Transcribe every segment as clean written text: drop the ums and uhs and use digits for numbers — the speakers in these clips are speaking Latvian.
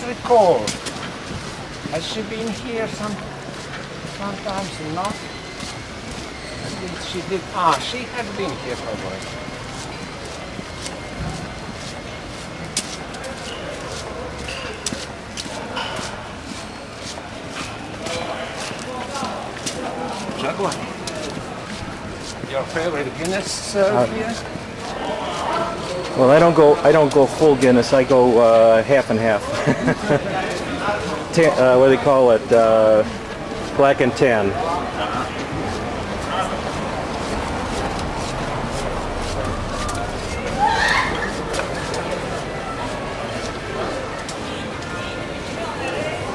recall. Has she been here sometimes? Not. She did. She had been here probably. Jaguar. Your favorite Guinness here? Well, I don't go full Guinness. I go half and half. What do they call it? Black and tan.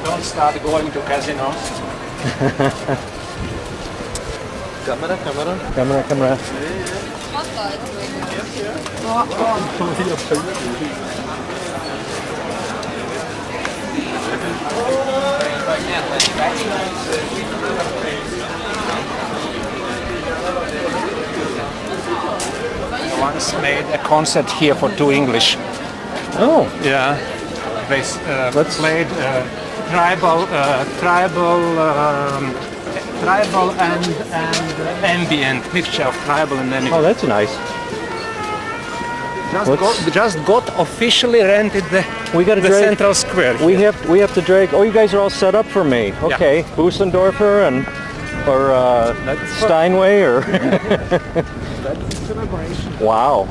Don't start going to casinos. Camera. Once made a concert here for 2 English. Oh. Yeah. They played tribal and ambient, mixture of tribal and ambient. Oh, that's nice. Just got officially rented the central square. We have to drag. Oh, you guys are all set up for me. Okay, yeah. Busendorfer or Steinway or. That's celebration. Wow.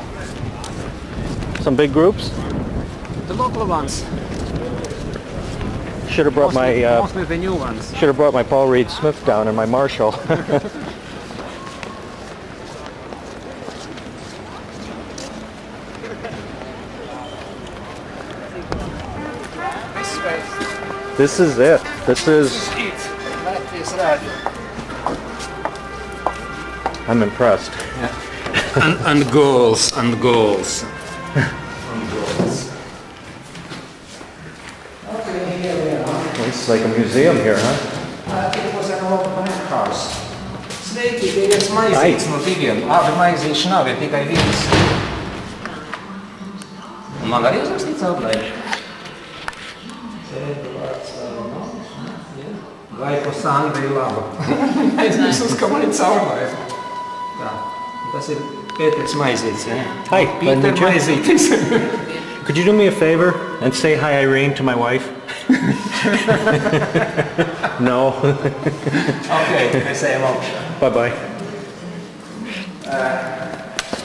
Some big groups. The local ones. Should have brought mostly the new ones. Should have brought my Paul Reed Smith down and my Marshall. This is it. This is. That is right. I'm impressed. Yeah. and goals. It's like a museum here, huh? It was an old bank house. Sveiki, dēļas maizītes no diviem. Abi maizīši nav, ir tikai viens. Man arī uzrakstīts audlēši. Edvards Lavrinovics. Vai po Sandra ir laba. Es nesus, ka man ir caurlēši. Tā. Tas ir Pēters Maizītis, ja? Hi, Peter Maizītis. Could you do me a favor and say hi, Irene, to my wife? No. Okay, I say hello. Bye-bye.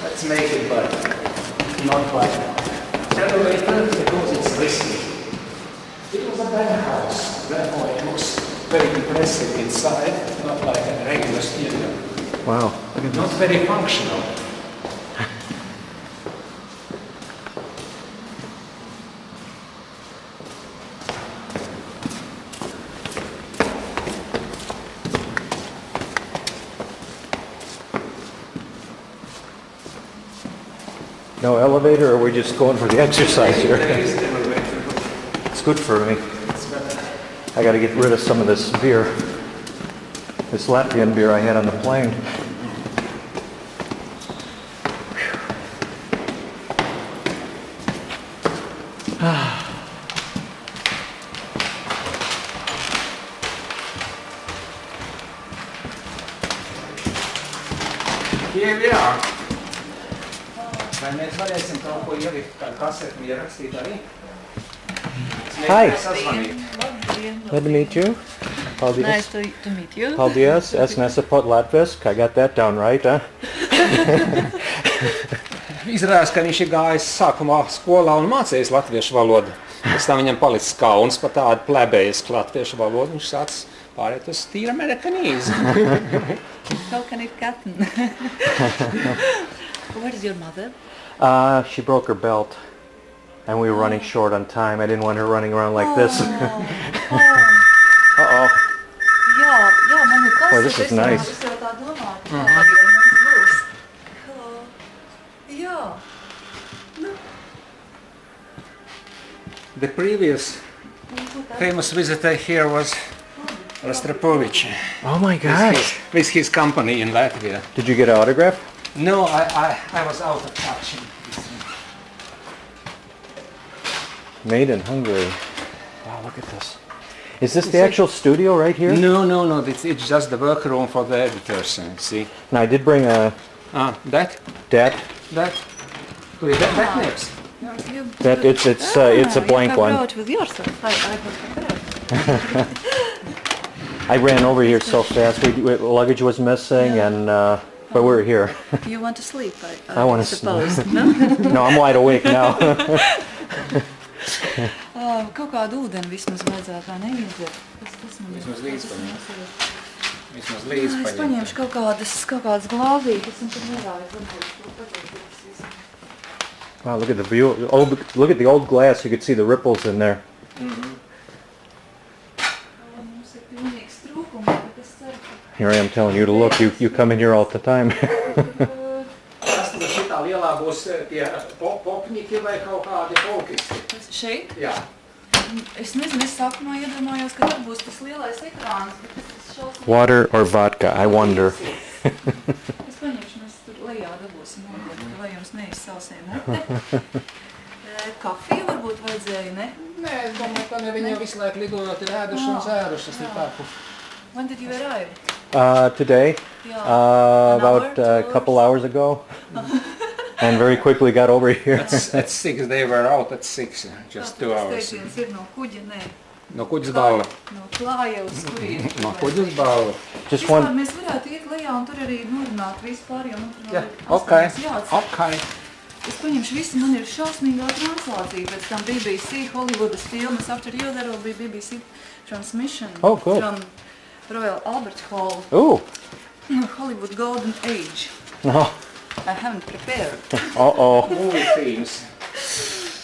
Let's make it, but not quite. Elevator, because it's risky. It was a bank house, therefore it looks very impressive inside, not like a regular studio. Wow. Not very functional. No elevator, or are we just going for the exercise here? There is an elevator. It's good for me. I got to get rid of some of this beer. This Latvian beer I had on the plane. Here we are. Vai mēs varēsim kaut ko ielikt, kādu kasetu ierakstīt arī? Hi. Sazvanīt. Glad to meet you. Paldies. Nice to meet you. Paldies. Es nesaprotu latviski. I got that down right, huh? Izrādās, ka viņš ir gājis sākumā skolā un mācījis latviešu valodu. Pēc tam viņam palicis kauns par tādu plebējisku latviešu valodu. Viņš sācis pārēt uz tīra amerikanīzi. How can it happen? What is your mother? She broke her belt, and we were running short on time. I didn't want her running around like this. Uh-oh. Jā, man ir kas. Boy, this is nice. Es jau tā domāju. Jā. The previous famous visitor here was Rostropovich. Oh my gosh. With his company in Latvia. Did you get an autograph? No, I was out of touch. Made in Hungary. Look at this. Is this the actual studio right here? No. It's just the workroom for the editors. See? And I did bring a... That? That? Wait, that next. It's a blank one. Brought with yourself. I have prepared. I ran over here so fast. Luggage was missing, and but we're here. You want to sleep, I want to suppose, sleep. no? No, I'm wide awake now. Kaut kādu ūdeni vismaz vajadzētu, vai neiedzert? Tas man ir. Vismaz Es līdz paņemšu kaut kādas glāzītes, un tad nerāju. Wow, look at the view. Look at the old glass. You could see the ripples in there. Here I am telling you to look. You come in here all the time. Šitā lielā būs tie popņiki vai kaut kādi folkisti. Šeit? Jā. Es nezinu, es sākumā iedomājos, ka tur būs tas lielais ekrāns, bet tas šausmīgi. Water or vodka, I wonder. Es paņemšu, mēs tur lejā dabūsim ūdeni, lai jums neizsausē mute. Kafiju varbūt vajadzēja, ne? Nē, es domāju, ka ne viņi visu laiku lidojot ir ēduši un zērušas ir tāku. When did you arrive? Today, about a couple hours ago, and very quickly got over here. At 6, they were out at 6, just 2 hours. Steiciens ir no kuģa, nē. No kuģis balla. No klāja uz kurien. No kuģis balla. Just one. Mēs varētu iet lejā un tur arī norunāt vispār, jo mums tur Okay. jāatsaka. Es paņemšu visu, man ir šausmīgā translācija, pēc tam BBC, Hollywoodas filmas, after you there will be BBC transmission from Royal Albert Hall. Ooh. Hollywood Golden Age. No. I haven't prepared. Uh-oh. Movie themes.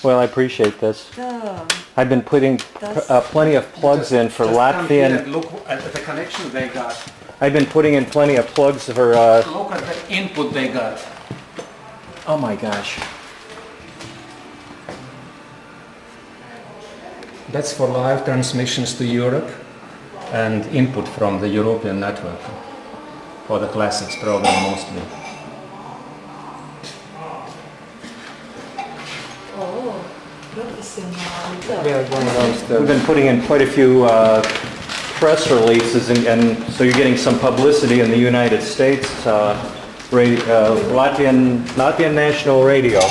Well, I appreciate this. Tā. I've been putting plenty of plugs in for Latvian. Look at the connection they got. I've been putting in plenty of plugs for... Look at the input they got. Oh my gosh. That's for live transmissions to Europe and input from the European network for the classics program mostly. Oh, professionāli. We are one of those. We've been putting in quite a few press releases, and so you're getting some publicity in the United States. Latvian National Radio.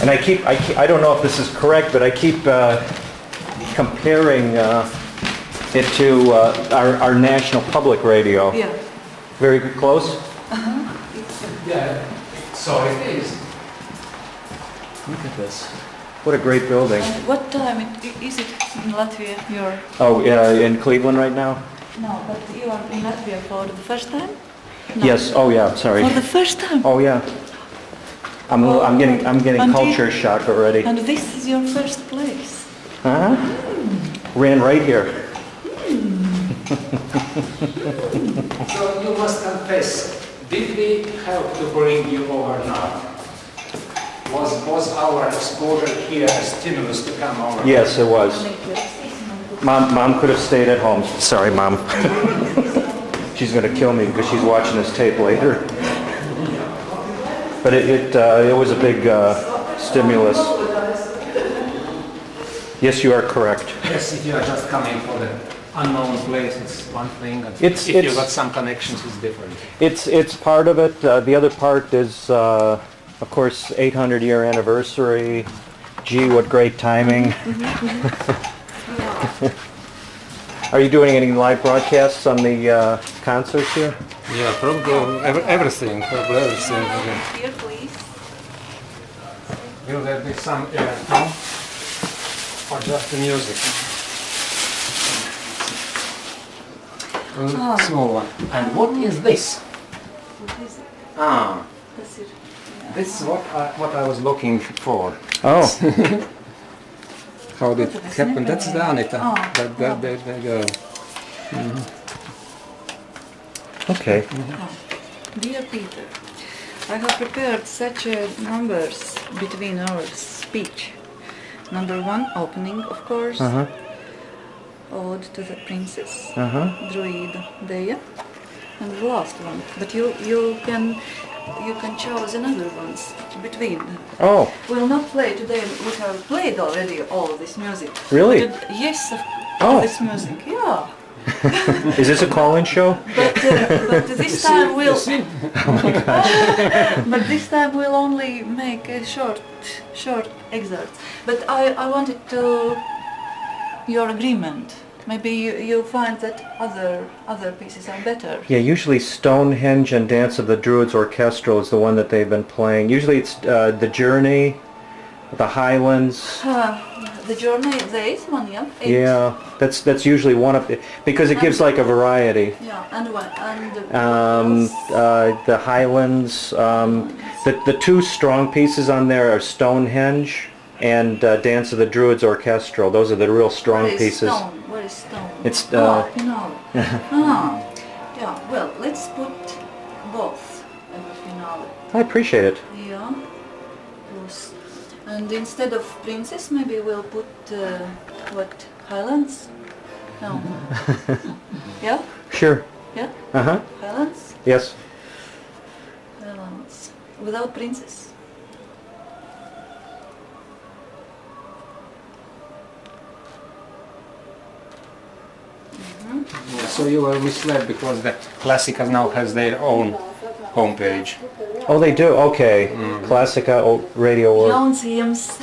And I don't know if this is correct, but I keep comparing it to our national public radio. Yeah. Very close? Yeah, so it is. Look at this. What a great building. What time is it in Latvia? You're... Oh, in Cleveland right now? No, but you are in Latvia for the first time? No. Yes. Oh, yeah. Sorry. For the first time? Oh, yeah. I'm getting culture shock already. And this is your first place? Huh? Ran right here. So you must confess, did we help to bring you over now? Was our exposure here a stimulus to come over? Yes, it was. Mom could have stayed at home. Sorry, Mom. She's going to kill me because she's watching this tape later. But it was a big stimulus. Yes, you are correct. Yes, if you are just coming for the unknown place, it's one thing. And If you got some connections, it's different. It's part of it. The other part is, of course, 800-year anniversary. Gee, what great timing. Are you doing any live broadcasts on the concerts here? Yeah, probably everything. Here, please. Will there be some airplay or just the music? Small one. And what is this? What is it? This is what I was looking for. Oh. How did it happen? That's the Anita. There you go. Okay. Dear Peter, I have prepared such numbers between our speech. Number 1, opening, of course. Ode to the Princess. Druid Deja. And the last one. But you can you can choose another ones between. Oh, We'll not play today. We have played already all of this music. Really? Yes, Oh. all this music. Yeah. is this a call-in show? But this time we'll. But this time we'll only make a short excerpt. But I wanted to your agreement. Maybe you find that other pieces are better. Yeah, usually Stonehenge and Dance of the Druids Orchestral is the one that they've been playing. Usually it's The Journey, The Highlands. The Journey, there is one, yeah? Eight. Yeah, that's usually one of it, because it gives like a variety. Yeah, and what? And The Highlands, the two strong pieces on there are Stonehenge and Dance of the Druids Orchestral. Those are the real strong where is pieces. Stone? Where is Stone? It's finale. Yeah, well, let's put both at the finale. I appreciate it. Yeah. Plus. And instead of Princess, maybe we'll put, what, Highlands? No. Yeah? Sure. Yeah? Uh-huh. Highlands? Yes. Highlands. Without Princess? Yeah, so you were misled because the Klasika now has their own homepage. Oh, they do? Okay. Klasika radio or... Jauns.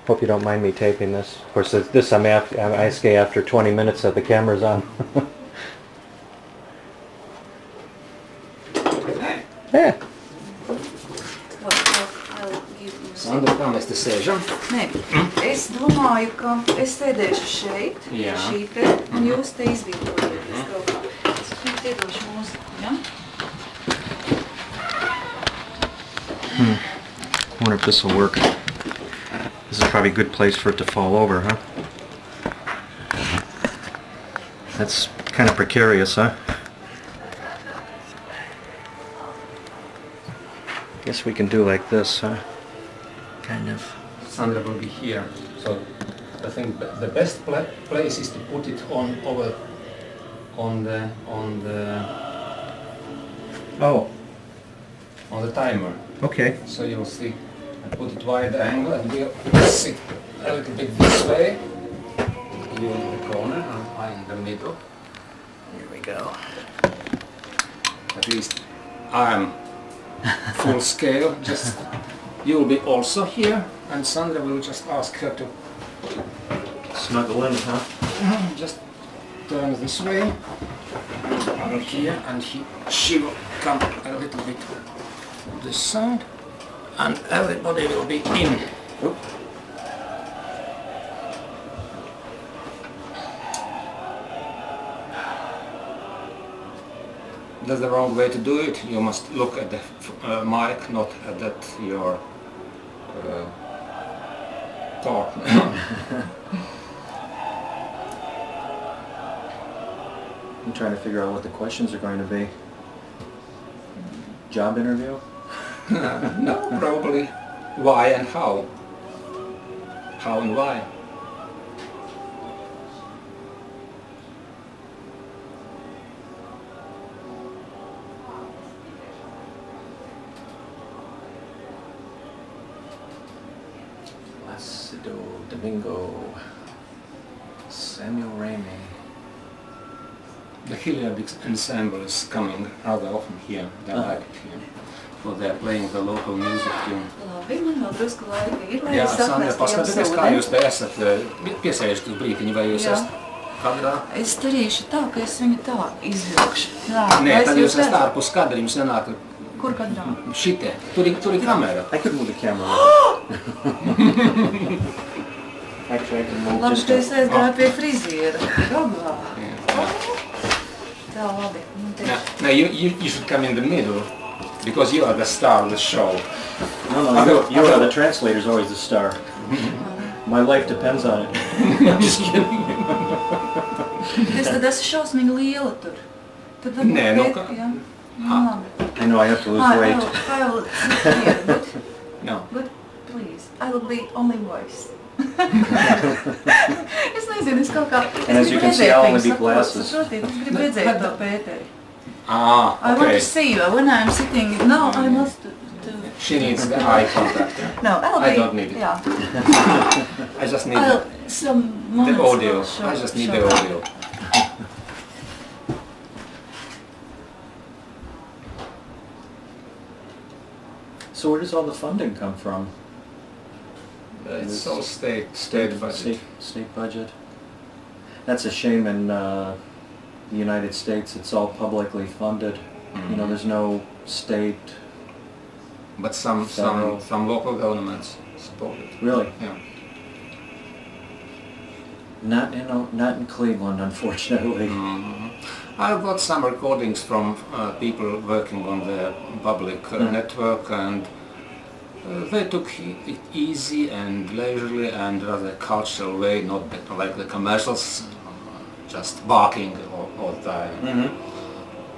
Hope you don't mind me taping this. Of course, this I'm asking after 20 minutes that the camera's on. Yeah. I'll give you Sandra pamesti sēžam. Nē, es domāju, ka es sēdēšu šeit, Jā. šī te, un jūs te izvietotieties kaut kā. Es jums iedošu mūziku, ja? I wonder if this will work. This is probably a good place for it to fall over, huh? That's kind of precarious, huh? Guess we can do like this, huh? Kind of. Sandra will be here. So I think the best place is to put it on the Oh, timer. okay. So you'll see. I put it wide angle and we'll sit a little bit this way. You in the corner and I in the middle. Here we go. At least I'm full scale. Just you'll be also here, and Sandra will just ask her to Snuggle in, huh? just turn this way. I'm here, and she will come a little bit on this side, and everybody will be in. Oop. That's the wrong way to do it. You must look at the mic, not at that your talk. I'm trying to figure out what the questions are going to be. Job interview? No, probably why and how. How and why. Domingo, Samuel Raimi. The Hilliard ensemble is coming rather often here. They like it here. So they're playing the local music tune. Labi, man vēl drusku laika ir, lai Jā, es Sandra, atnestu jums paskatieties, kā jūs ūdeni. te esat. Piesēžat uz brītiņu, vai jūs Jā. esat kadrā? Es darīšu tā, ka es viņu tā izvilkšu. Jā, Nē, vai tad jūs esat redzat? ārpus kadra, jums nenāk Kur kadrā? šitie. Tur ir kamera. I could move the camera. Actually, I can move Labi, just ka es a... aizgāju pie friziera. Rogā. Tā, labi. Nu, te- No, you should come in the middle, because you are the star of the show. No, you are the translator's always the star. My life depends on it. I'm just kidding. Es tad esmu šausmīgi liela tur. Tad varbūt Nē, nu, pēc- jā. Nu, labi. I know I have to lose I weight. will sit here, No. but please, I will be only voice. Es nezinu, es kaut kā... And as you can see, I'll only be glasses. Saprotiet, es gribu redzēt to Pēteri. Ah, I want okay. to see you when I'm sitting. No, I must do. She needs the eye contact. Yeah. No, I'll I be. don't need it. Yeah. I just need Some the moments audio. will show- I just need show the up. audio. So where does all the funding come from? It's all state budget. State budget. That's a shame in the United States. It's all publicly funded. You know, there's no state. But some local governments support it. Really? Yeah. Not in Cleveland, unfortunately. I've got some recordings from people working on the public network, and they took it easy and leisurely and rather cultural way, not like the commercials, just barking all the time.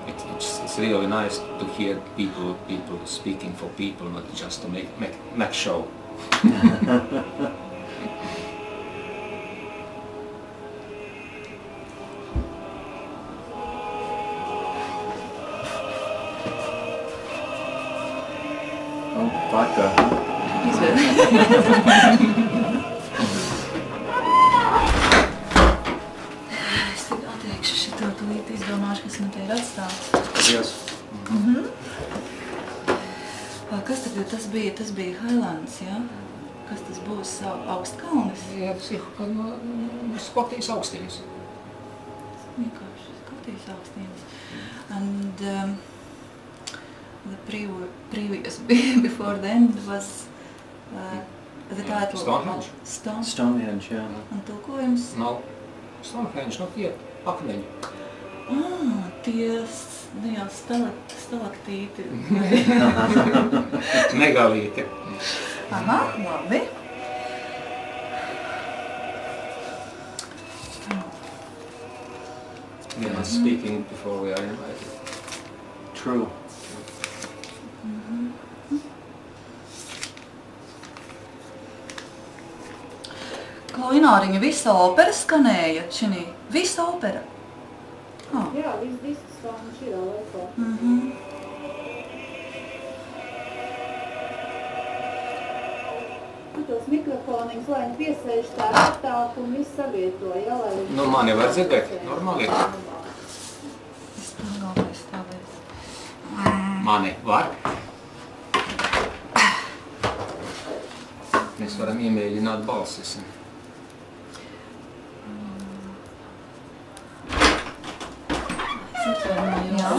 It's really nice to hear people speaking for people, not just to make show. Oh, vodka. Es tik atteikšu šito tūlīt, izdomāšu, kas man te ir atstāts. Yes. Kas tagad tas bija? Tas bija Highlands, jā? Kas tas būs? Augstkalnis? Jā, tas ir Skotijas augstienes. Vienkārši Skotijas augstienes. And the previous before then was the title Stonehenge. Stonehenge, yeah. Un tulkojums? Nav Stonehenge, nav tie akmeņi. Tie jau stalaktīti. Megalīti. Aha, labi. We are not speaking before we are invited. True. Klaujināriņa, visa opera skanēja šinī. Visa opera. Jā, viss disks skan šajā laikā. Tos mikrofoniņus, lai viņi piesēž tā retāk un viss savieto, jā, lai viņi... Nu, mani var dzirdēt, normāli. Es galvenais stāvēs. Mani var. Mēs varam iemēģināt balsis.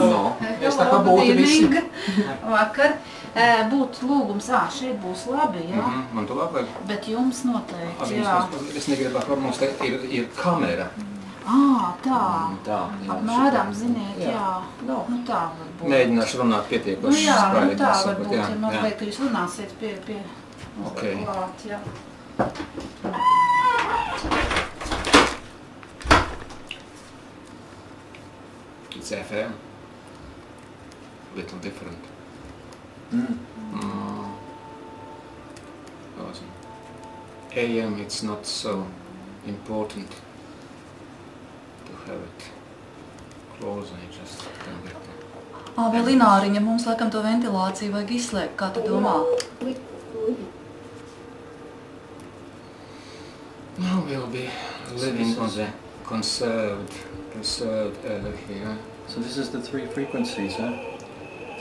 No, es tā kā būtu visi. Vakar būtu lūgums, šeit būs labi, jā? Man to labi. Bet jums noteikti, jā. Es negribētu, ka mums te ir kamera. Tā. Tā. Apmēram, ziniet, jā. Nu tā varbūt. Mēģināšu runāt pietiekoši Nu jā, skaidri, tā sakot, varbūt, ja man jā. vajag, ka jūs runāsiet pie Ok. klāt, jā. It's FM. Little different. Because AM it's not so important to have it close, I just can get it. Vēl Ināriņa, mums laikam to ventilāciju vajag izslēgt, kā tu domā? Now we'll be living on the conserved air here. So this is the 3 frequencies, huh?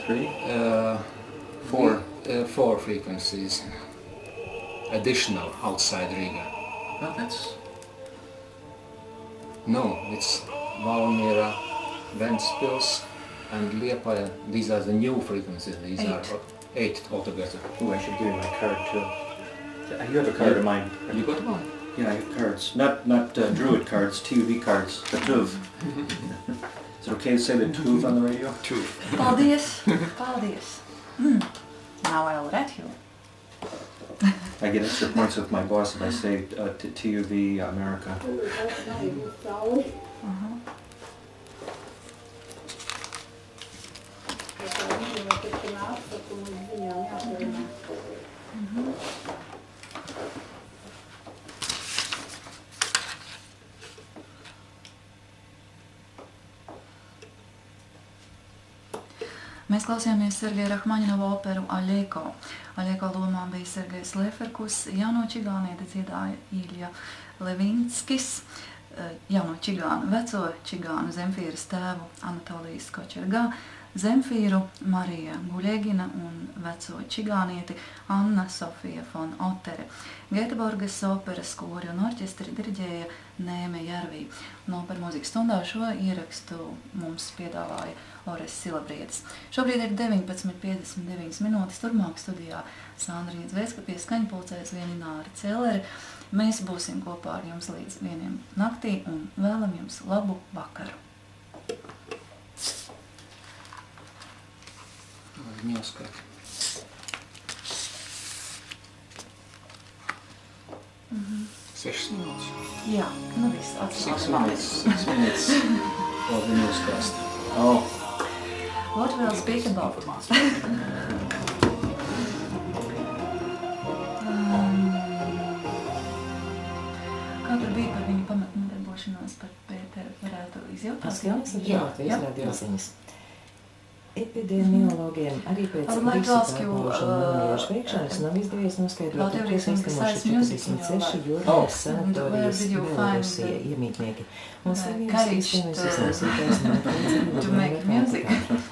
3? 4. 4 frequencies. Additional outside Riga. Oh, that's... No, it's Valmiera, Ventspils and Liepaja. These are the new frequencies. These 8. are 8 altogether. Oh, I should give you my card too. You have a card of mine. You got one? Yeah, I have cards. Not Druid cards, TUV cards. The TUV. Is it okay to say the TUV on the radio? Two. Paldies! Paldies! Now I'll let you. I get extra points with my boss if I say TUV America. mēs klausījāmies Sergeja Rahmaņinova operu Aļeko. Aļeko lomā bija Sergejs Leferkus, jauno čigānieti dziedāja Ilja Levinskis, jauno čigānu, veco čigānu Zemfīras tēvu Anatolijas Kočergā, Zemfīru Marija Guļegina un veco čigānieti Anna Sofija von Otere. Gēteborgas operas kori un orķestri diriģēja Nēme Järvī. No operu mūzikas stundā šo ierakstu mums piedāvāja Ores Silabrietis. Šobrīd ir 19:59 minūtes, turmāk studijā Sandra Òedzvecka, pie skaņpulcēs Vienināri Celeri. Mēs būsim kopā ar jums līdz 1 naktī un vēlam jums labu vakaru. Neuzskatu. Sešas minūtes. Jā, nu viss atsākam. 6 minutes. Vēl neuzskast. Oh. What we'll speak about? Kā tur bija par viņu pamatnodarbošanos par Pēteru? Varētu izjautāt? Jā, izrādījās viņas. Epidemiologiem arī pēc visu pārbaušanu nomiešu veikšanas nav izdevies noskaidrot, ko saskamoši 46 jūrijas sanatorijas Belorusija iemītnieki. Un slimības sistēmas izlasītājs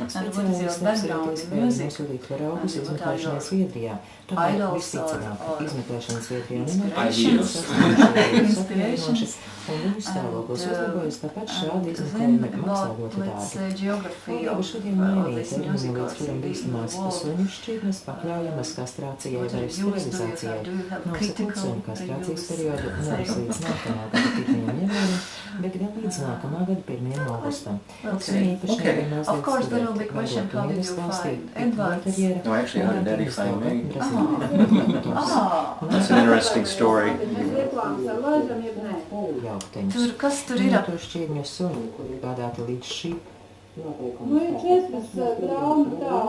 Speciālists neapsarēties vēl nosūtīt paraugus izmeklēšanai Zviedrijā. Tomēr visticamāk, izmeklēšanai Zviedrijā nenotiekšanas saskaņojoši un viņu stāvoklis uzlabojas, tāpat šādi izmeklējumi maksā ļoti dārgi. Kuldiga šodien mainīja terminu, līdz kuram bīstamās suņu šķirnes pakļaujamas kastrācijai vai sterilizācijai. Nosakot suņu kastrācijas periodu nevis līdz nākamā gada 1. janvārim, bet gan līdz nākamā gada 1. augustam. Suņu īpašnieki mazliet studēt vairot mīras valstī, Liepaja, No, actually, how did Daddy find me? That's an interesting story. Tur, kas tur ir? To šķirņu suņu, kuri gādāti līdz šī. Nu, ir 14 graumi tā,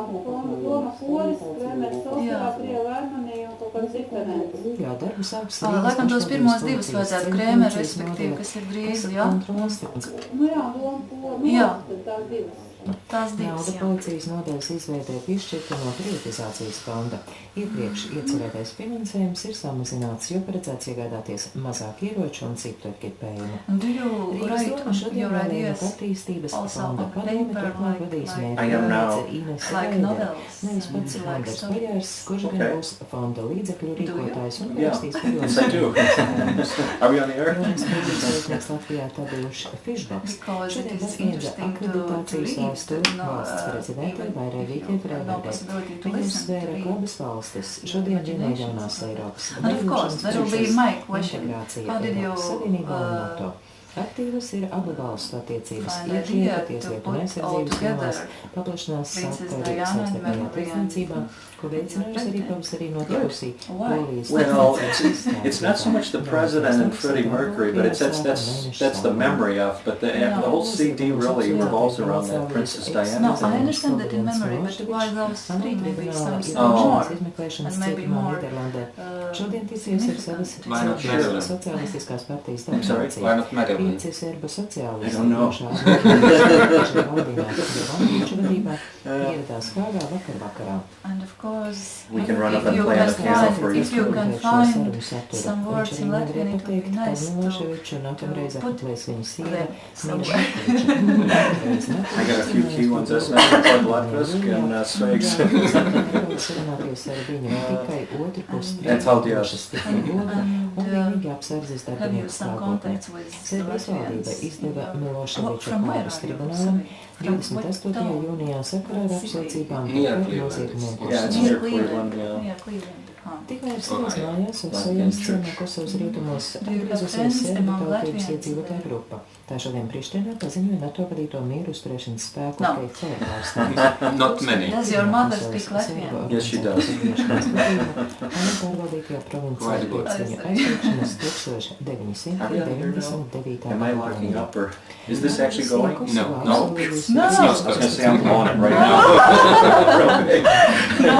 Doma Polis, Kremeris, Sostarā, Krieva Armanija un kaut kāds Zikanēns. Jā, darbu sāks Laikam tos pirmos divus vajadzētu Krēmeru, respektīvi, kas ir griezi, jā? Nu jā, Doma Polis, tad tās divas. Tās divas, Nauda jā. policijas nodaļas izveidē piešķirta no privatizācijas fonda. Iepriekš iecerētais finansējums ir samazināts, jo paredzēts iegādāties mazāk ieroču un citu ekipējumu. Do you Rīgas write doma šodien your vēlējuma ideas attīstības also fonda on padomi paper, turpmāk vadīs I am mērķi now. Ines like Raidere, novels, nevis pats like Andars stories? Pajārs, kurš gan Okay. būs fonda līdzekļu rīkotājs un Yeah, parakstīs yes I do. Are we on the air? Jonas Mēģis saistnieks Latvijā Tadeuš Fišbaks Because it šodien is pasniedza interesting to akreditācijas read, vēsturi no, valsts prezidentei Vairai Vītei no Freibergei. possibility to Viņa listen, to uzsvēra, read. ka abas valstis šodien vienē jaunās Eiropas And of course, that will be my question. integrācija How did you Eiropas Savienībā un NATO. Aktīvas ir abu valstu attiecības, find iekšlietu, idea to tieslietu put un all aizsardzības together jomās, paplašinās Princess sakaru Diana and savstarpējā Memory tiesniecībā, ko veicinājusi arī pavasarī notikusī Polijas Well, it's not so much the president and Freddie Mercury, but that's the memory of. But the whole CD really revolves around that Princess Diana No, I thing. understand that in memory, but why those three? Maybe some Oh. more. izmeklēšanas And maybe cietumā more, Nīderlandē. Šodien ticies ar savas Why not Madeline? sociālistiskās partijas I'm sorry, delegāciju. Why not Madeline? Pieci serbu I sociālisti don't know. vadībā ieradās Hāgā vakarā. And of course, We can run if up and you play can on the piano for find, you. if you can find some words in Viņš Latvian, arī it would be nevarēja nice pateikt, ka Miloševiču nākamreiz put apmeklēs viņa sieva them Mīša somewhere. I got a few key ones. That's not Edvards Lavrinovics and Sveiks. Sarunāties ar viņu tikai otru pusi That's how they are. un vienīgi apsardzes Have you darbinieku some stāvokli. contacts with Serbijas valdība izdeva Miloševiča From where pāris are you? tribunālam From 28. what jūnijā sakarā ar apsūdzībām Near par Cleveland. noziegumiem Yeah, it's Kosovā. near Cleveland, yeah. Yeah, Cleveland. Tikmēr savās Okay. mājās un Latvian saviem church. ciemā Kosovas rietumos Do you have atgriezusies friends serbu among tautības Latvians? iedzīvotāju grupa. Tā šodien Prištinā paziņoja NATO vadīto mieru uzturēšanas spēku No. KFOR pārstāvis. Not many. Does your mother speak Latvian? Yes, she does. Pārvaldītajā provincijā Quite good. pēc viņa aizsākšanas 1999. Am I locking up or is this actually going? No. I was gonna say I'm on it right now. No.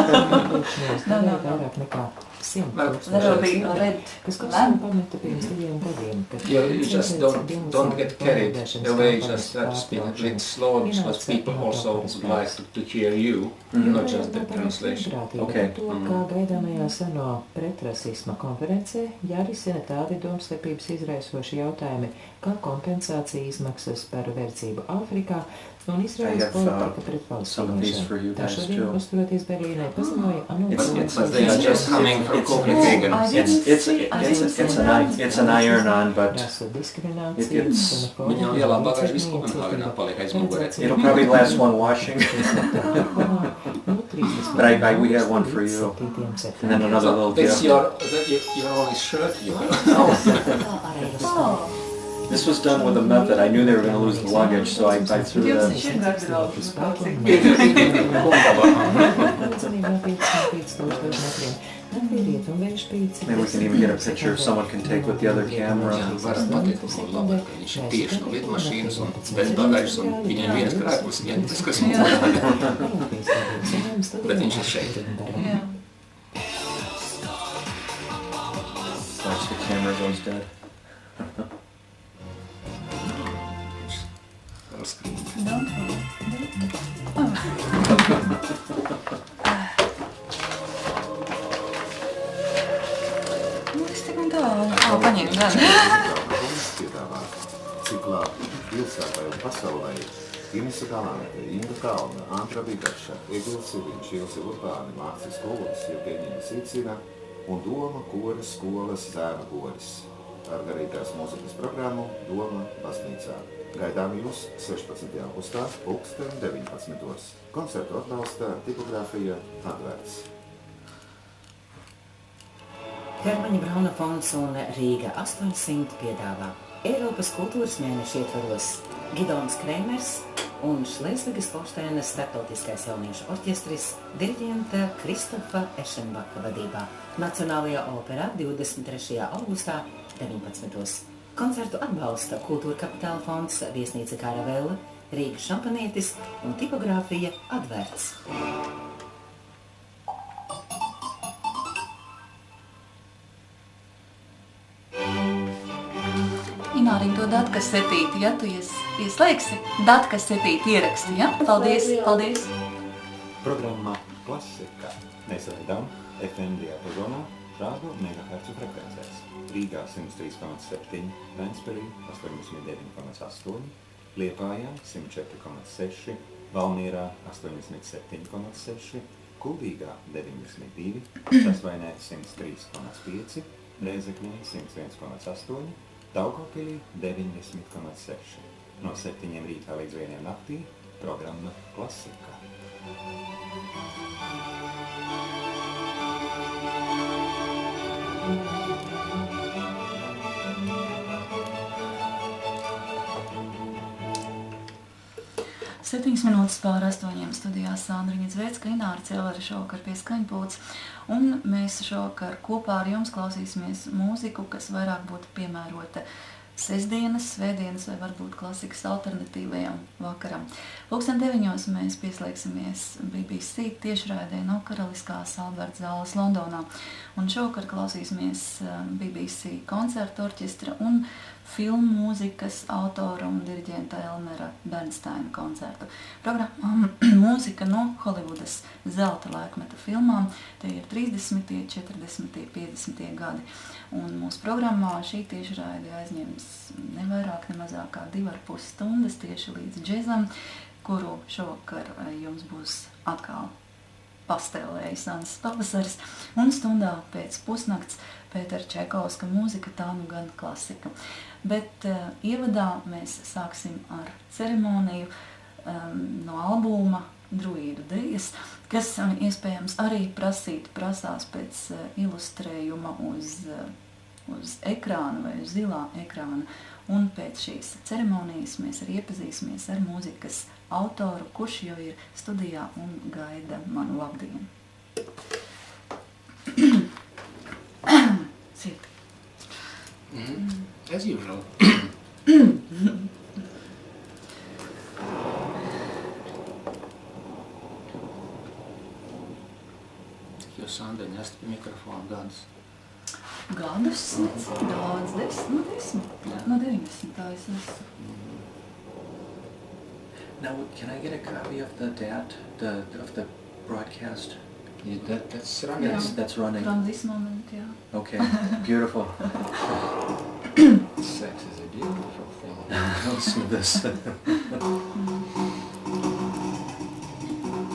Vairāk nekā kas Kosovo pameta pirms 2 gadiem. You just don't get carried away just that speak a bit slow, because people also would like to hear you, not just the translation. Okay. Kā gaidāmajā seno pretrasisma konferencē jārisina tādi domstarpības izraisoši jautājumi, kā kompensācija izmaksas par verdzību Āfrikā un Izraēlas politika pret palestīniešiem. Tā šodien, uzturoties Berlīnē, paziņoja But they are just coming from Copenhagen. It's an iron-on, but Viņa lielā bagāža visu Kopenhāgenā palika aiz mugurē. it'll probably last one washing. But we have one for you. And then another little That's gift. your only shirt you have. This was done with a method. I knew they were going to lose the luggage, so I threw Jums the... ir garderoba, Klasika. Maybe we can even get a picture someone can take with the other camera. Jā, varat pateikt, ka man labi, ka viņš ir tieši no lidmašīnas un bez bagāžas un viņam viens krēklis, ņemtas, kas bet viņš ir šeit. Jā. Watch the camera goes dead. Don't worry. Nu, es tik un tā. Paņem gan. Piedāvā ciklā pilsētai un pasaulē Inesa Galante, Inga Kalna, Andra Vigaša, Egils Siviņš, Ilse Urbāni, Mārcis Kolis, Jevgeņina Sīcina un Doma koras skolas zēna koris. Ar garīgās mūzikas programmu Doma baznīcā. Gaidām jūs 16. augustā, pulksten 19. Koncertu atbalsta tipogrāfija Edvards. Hermaņa Brauna fonds un Riga 800 piedāvā Eiropas kultūras mēneša ietvaros Gidons Krēmers un Šlēzvigas Holšteinas starptautiskais jauniešu orķestris diriģenta Kristofa Ešenbaka vadībā Nacionālajā operā 23. augustā 19. Koncertu atbalsta Kultūra Kapitāla fonds, viesnīca Karavela, Rīgas Šampanietis un tipogrāfija Edvards. Ināriņ, to datkasetīti, ja tu ieslēgsi, datkasetīti ieraksti, ja? Paldies, paldies. Programmā Klasika mēs raidām FM diapazonā šādu megahercu frekvencēs. Rīgā 103,7, Ventspilī 89,8, Liepājā 104,6, Valmierā 87,6, Kuldigā 92, Cesvainē 103,5, Rezeknē 101,8, Daugavpilī 90,6. No 7 rītā līdz 1 naktī programma Klasika. Septiņas minūtes pār 8 studijā Sandra Òedzvecka, Ināra Cilvēra šovakar pie skaņpults, un mēs šovakar kopā ar jums klausīsimies mūziku, kas vairāk būtu piemērota sestdienas, svētdienas vai varbūt klasikas alternatīvajam vakaram. Pulksten 9 mēs pieslēgsimies BBC tiešraidē no Karaliskās Alberta zāles Londonā, un šovakar klausīsimies BBC koncertu orķestra un filmu mūzikas autora un diriģenta Elmera Bernsteina koncertu. Programmā mūzika no Holivudas zelta laikmeta filmām, tie ir 30., 40., 50. gadi. Un mūsu programmā šī tiešraide aizņems nevairāk, nemazāk kā 2,5 stundas tieši līdz džezam, kuru šovakar jums būs atkal pastelējis Ans pavasaris, un stundā pēc pusnakts Pētera Čaikovska mūzika, tā nu gan klasika. Bet ievadā mēs sāksim ar ceremoniju no albuma Druidu dejas, kas iespējams arī prasās pēc ilustrējuma uz ekrāna vai uz zilā ekrāna. Un pēc šīs ceremonijas mēs arī iepazīsimies ar mūzikas autoru, kurš jau ir studijā un gaida manu labdienu. Sit. As usual. Your sound nest pie mikrofona gadus? Gadus, daudz, 10. No 90. Tā es esmu. Now, can I get a copy of the DAT, of the broadcast? Yeah, that's running. That's running. From this moment, yeah. Okay, beautiful. Sex is a beautiful thing. Listen to this.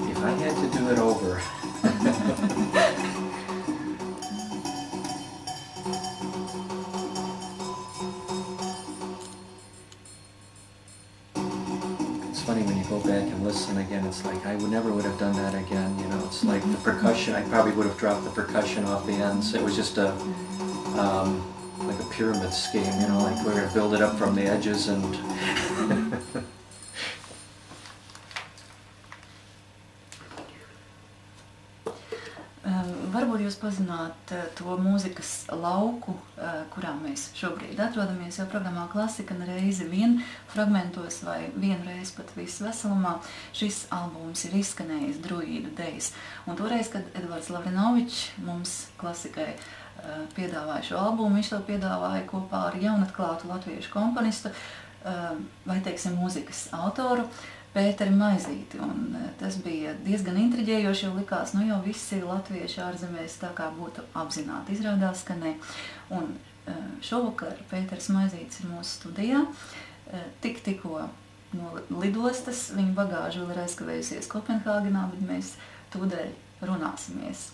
If I had to do it over. It's funny when you go back and listen again, it's like I never would have done that again, you know, it's like the percussion, I probably would have dropped the percussion off the ends. It was just like a pyramid scheme, you know, like we're going to build it up from the edges and... Varbūt jūs pazināt to mūzikas lauku, kurā mēs šobrīd atrodamies, jo programmā Klasika reizi vien fragmentos vai vienreiz pat visu veselumā. Šis albums ir izskanējis Druidu dejas. Un toreiz, kad Edvards Lavrinovics mums Klasikai piedāvāja šo albumu, viņš to piedāvāja kopā ar jaunatklātu latviešu komponistu vai, teiksim, mūzikas autoru Pēteri Maizīti, un tas bija diezgan intriģējoši, jo likās, nu jau visi latvieši ārzemēs tā kā būtu apzināti, izrādās, ka ne. Un šovakar Pēteris Maizītis ir mūsu studijā, tikko no lidostas, viņa bagāža vēl ir aizkavējusies Kopenhāgenā, bet mēs tūdēļ runāsimies.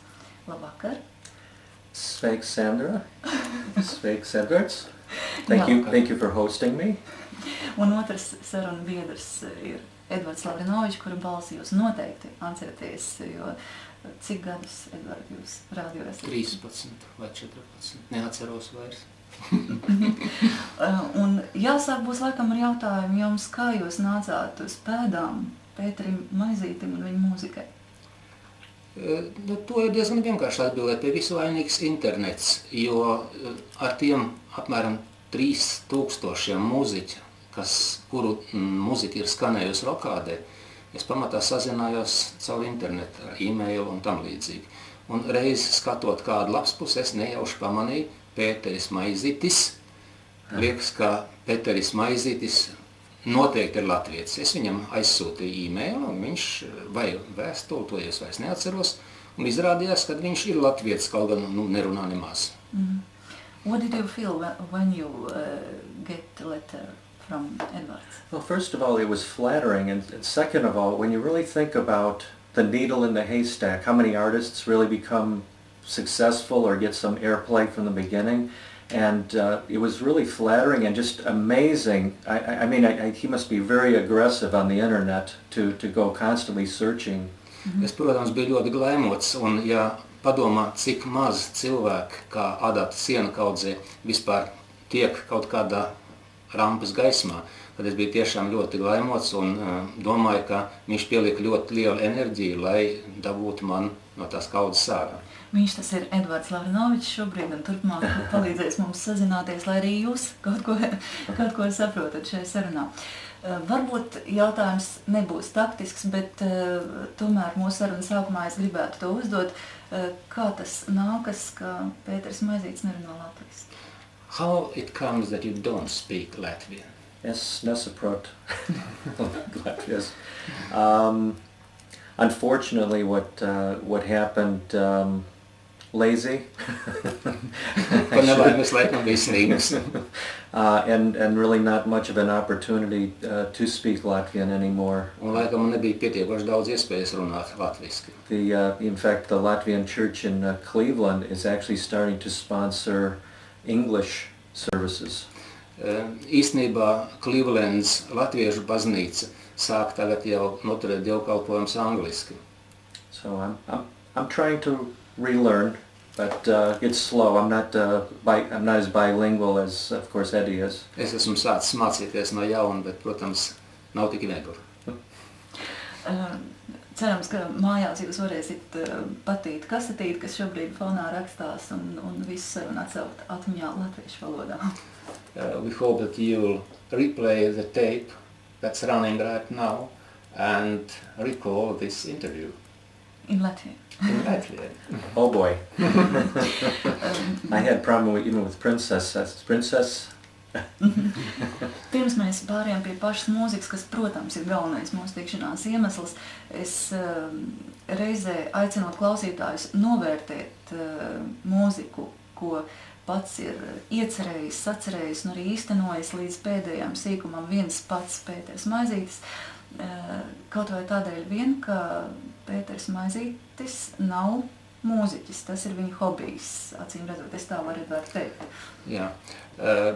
Labvakar! Sveiks, Sandra. Sveiks, Edvards. Thank you for hosting me. Un otrs saruna biedrs ir Edvards Lavrinovics, kura balsi jūs noteikti atceraties, jo cik gadus, Edvard, jūs rādio esat? 13 vai 14, neatceros vairs. Un jāsāk būs laikam ar jautājumu jums, kā jūs nācāt uz pēdām Pēterim Maizītim un viņa mūzikai? To ir diezgan vienkārši atbildēt, pie visu vainīgs internets, jo ar tiem apmēram 3000 mūziķu, kuru mūzika ir skanējusi rokādē, es pamatā sazinājos caur internetu, ar e-mailu un tam līdzīgi. Un reiz skatot kādu lapspusi, es nejauši pamanīju Pēteris Maizītis. Liekas, ka Pēteris Maizītis noteikti ir latvietis. Es viņam aizsūtīju e-mailu, un viņš vai vēstuli, to es vairs neatceros, un izrādījās, ka viņš ir latvietis, kaut gan nerunā nemaz. What did you feel when you get the letter from Edwards? Well, first of all, it was flattering, and second of all, when you really think about the needle in the haystack, how many artists really become successful or get some airplay from the beginning, and it was really flattering and just amazing. I mean, he must be very aggressive on the internet to go constantly searching. Es, protams, biju ļoti glaimots, un ja padomā, cik maz cilvēki, kā adata siena kaudzē, vispār tiek kaut kādā rampas gaismā, tad es biju tiešām ļoti glaimots un domāju, ka viņš pielika ļoti lielu enerģiju, lai dabūtu man no tās kaudzes ārā. Viņš tas ir Edvards Lavrinovics šobrīd un turpmāk palīdzēs mums sazināties, lai arī jūs kaut ko saprotat šajā sarunā. Varbūt jautājums nebūs taktisks, bet tomēr mūsu sarunas sākumā es gribētu to uzdot. Kā tas nākas, ka Pēteris Maizītis nerunā latviski? How it comes that you don't speak Latvian? Es nesaprotu Latvijas. Unfortunately, what happened, lazy. And really not much of an opportunity to speak Latvian anymore. In fact, the Latvian church in Cleveland is actually starting to sponsor English services. Īstenībā Clevelands latviešu baznīca sāk tagad jau noturēt dievkalpojumus angliski. So I'm trying to relearn, but it's slow. I'm not as bilingual as, of course, Eddie is. Es esmu sācis mācīties no jauna, bet, protams, nav tik viegli. Cerams, ka mājās jūs varēsiet patīt kasetīt, kas šobrīd fonā rakstās un visu sarunu atcelt atmiņā latviešu valodā. We hope that you'll replay the tape that's running right now and recall this interview. In Latvian. In Latvian. Oh boy. I had problem even with princess. Pirms mēs pārējām pie pašas mūzikas, kas, protams, ir galvenais mūsu tikšanās iemesls, es reizē aicinot klausītājus novērtēt mūziku, ko pats ir iecerējis, sacerējis un arī īstenojis līdz pēdējām sīkumam viens pats Pēters Maizītis. Kaut vai tādēļ vien, ka Pēters Maizītis nav mūziķis, tas ir viņa hobijs, acīm redzot, es tā varētu teikt. Yeah.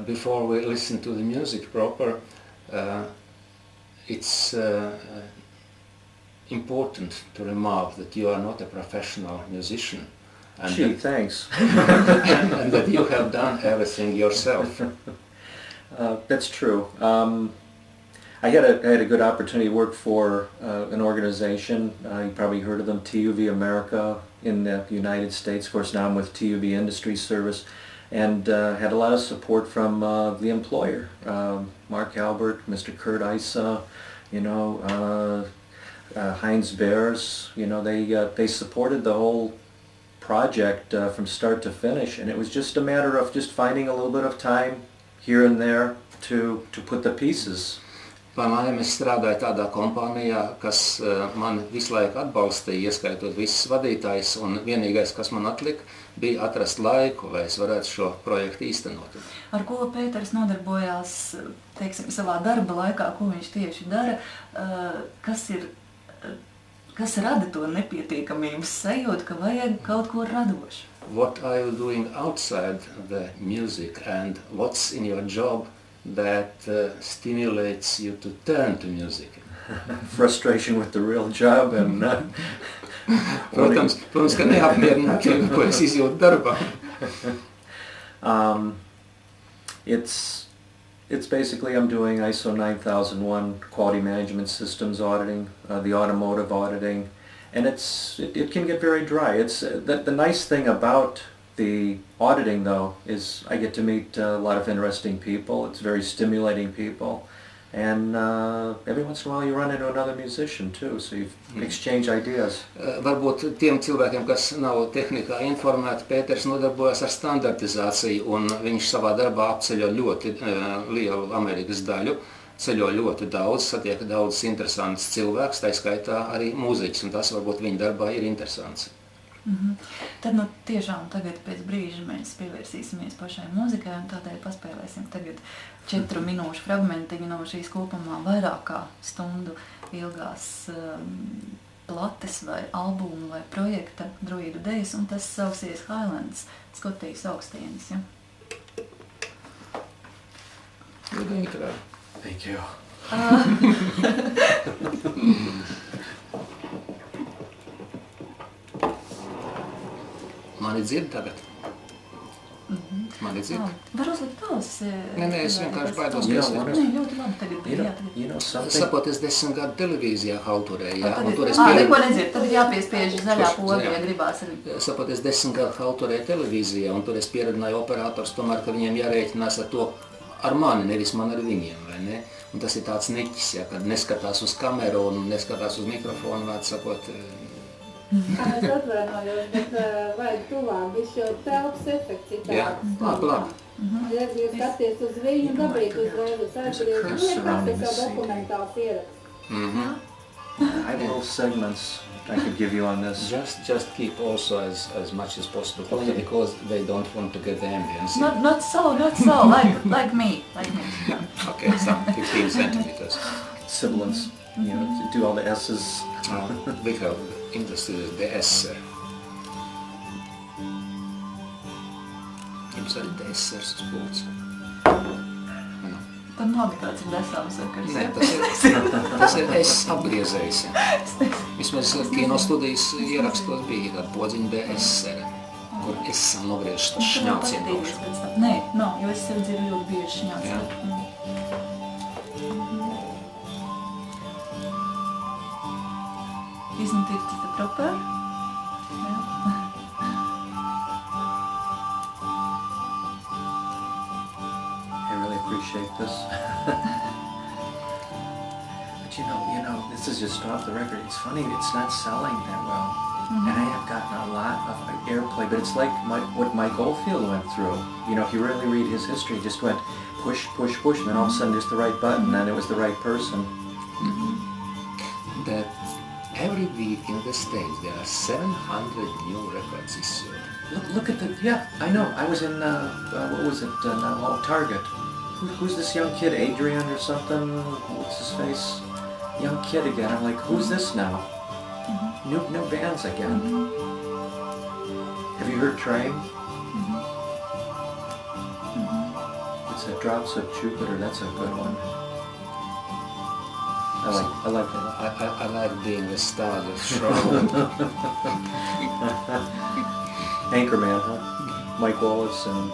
Before we listen to the music proper, it's important to remark that you are not a professional musician. And Gee, thanks. and that you have done everything yourself. That's true. I had a good opportunity to work for an organization, you probably heard of them, TUV America in the United States. Of course, now I'm with TUV Industry Service, and had a lot of support from the employer, Mark Albert, Mr. Kurt Isa, Heinz Bears. They supported the whole project from start to finish, and it was just a matter of just finding a little bit of time here and there to put the pieces. Pamēram, es strādāju tādā kompānijā, kas man visu laiku atbalstīja, ieskaitot visus vadītājus, un vienīgais, kas man atlika, bija atrast laiku, lai es varētu šo projektu īstenot. Ar ko Pēters nodarbojās, teiksim, savā darba laikā, ko viņš tieši dara, kas rada to nepietiekamības sajūtu, ka vajag kaut ko radošu? What are you doing outside the music, and what's in your job that stimulates you to turn to music? Frustration with the real job and Protams, ka neapmierinātība, ko es izjūtu darbā. It's basically I'm doing ISO 9001 quality management systems auditing, the automotive auditing, and it can get very dry. It's the nice thing about the auditing, though, is I get to meet a lot of interesting people. It's very stimulating people, and every once in a while you run into another musician too, so you exchange ideas. Varbūt tiem cilvēkiem, kas nav tehnikā informēti, Pēters nodarbojas ar standartizāciju, un viņš savā darbā apceļo ļoti lielu Amerikas daļu, ceļo ļoti daudz, satiek daudz interesants cilvēks, tā skaitā arī mūziķis, un tas varbūt viņa darbā ir interesants. Tad tiešām tagad pēc brīža mēs pievērsīsimies pašai mūzikai, un tādēļ paspēlēsim tagad 4 minūšu fragmentiņu no šīs kopumā vairāk kā stundu ilgās plates vai albumu vai projekta Druidu dejas, un tas sauksies Highlands, Skotijas augstienes. Ja? Thank you. Mani dzird tagad? Mani dzird? Var uzlikt tos? Nē, es vienkārši baidos, ka es... Nē, ļoti labi tagad bija. Sapot, es 10 gadu televīzijā halturēju, jā, un tur es neko nedzird, tad ir jāpiespiež zaļā poga, ja gribās arī. Sapot, es 10 gadu halturēju televīzijā, un tur es pieredināju operators, tomēr, ka viņiem jārēķinās ar to, ar mani, nevis man ar viņiem, vai ne? Un tas ir tāds niķis, ja, kad neskatās uz kameru un neskatās uz mikrofonu, vārds sakot... Es atvainojos, bet vajag tuvāk, viņš jau telpas efekts ir tāds. Jā, labi. Ja jūs skaties uz viņu, dabrīt uzreiz uz aizbrīd, tas ir jau dokumentāls ieraksts. I have little segments I could give you on this. Just keep also as much as possible, only because they don't want to get the ambience. Not so, like me. Okay, some 15 centimeters. Sibilants, do all the S's. We have interested the S. Jums arī the S-ers uz pults. Tad nav nekāds desām sakars. Nē, tas ir S apgriezējs. Vismaz kino studijas ierakstos bija tāda podziņa D-S-er, kur es nogriežu tas šņācien augšu. Nē, nav, jo es sev dzirdu ļoti bieži šņācien. Isn't it the proper? I really appreciate this. But this is just off the record. It's funny, it's not selling that well. and I have gotten a lot of airplay, but it's like what Mike Oldfield went through. You know, if you really read his history, he just went push, push, push, and then all of a sudden there's the right button, and it was the right person. That every week in the States there are 700 new records issued. Look at the, yeah, I know. I was in, what was it now? Target. Who's this young kid, Adrian or something? What's his face? Young kid again. I'm like, who's this now? New bands again. Have you heard Train? It's that Drops of Jupiter. That's a good one. I like that. I like being the star of the show. Anchorman, huh? Mike Wallace and...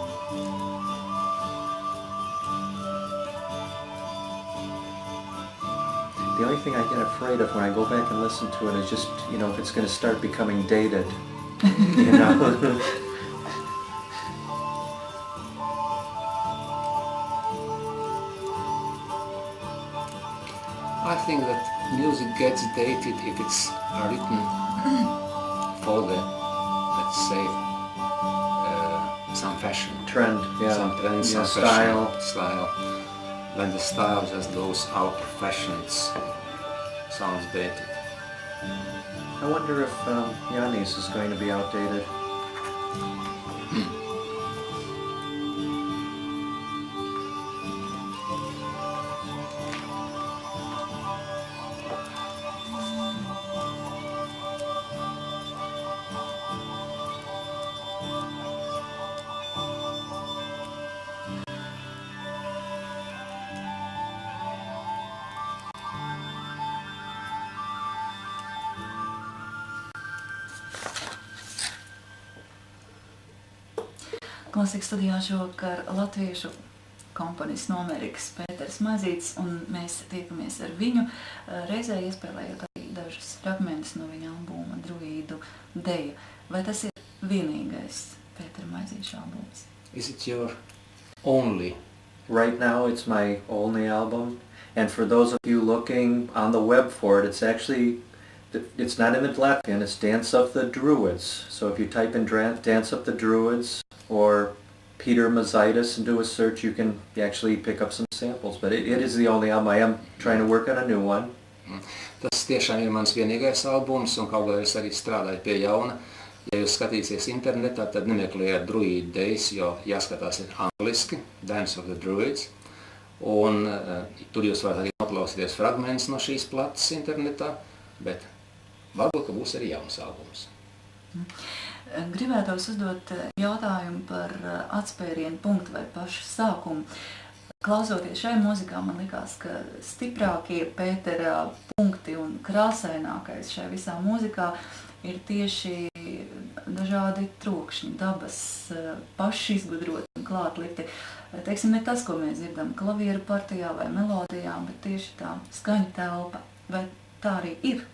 The only thing I get afraid of when I go back and listen to it is just, you know, if it's going to start becoming dated, you know. I think that music gets dated if it's written for the, let's say, some fashion. Trend, yeah. Some trend, yeah, some style. Fashion, style. When the style just goes out of fashion, it sounds dated. I wonder if Yanni's is going to be outdated. Klasika studijā šovakar latviešu komponists no Amerikas Pēters Mazītis, un mēs tiekamies ar viņu, reizē iespēlējot arī dažus fragmentus no viņa albuma Druidu deja. Vai tas ir vienīgais Pētera Mazīša albums? Is it your only? Right now it's my only album, and for those of you looking on the web for it, it's actually, it's not in the Latvian, it's Dance of the Druids. So if you type in Dance of the Druids or Peter Mazītis and do a search, you can actually pick up some samples. But it is the only album. I am trying to work on a new one. Tas tiešām ir mans vienīgais albums, un kaut kā es arī strādāju pie jauna. Ja jūs skatīsies internetā, tad nemeklējiet Druid Days, jo jāskatās ir angliski, Dance of the Druids. Un tur jūs varat arī noklausīties fragmentus no šīs plates internetā, bet varbūt, ka būs arī jauns albums. Gribētos uzdot jautājumu par atspērienu punktu vai pašu sākumu. Klausoties šai mūzikā, man likās, ka stiprākie Pētera punkti un krāsainākais šai visā mūzikā ir tieši dažādi trokšņi, dabas, paši izgudroti un klātlikti. Teiksim, ne tas, ko mēs dzirdam klavieru partijā vai melodijā, bet tieši tā skaņa telpa. Vai tā arī ir?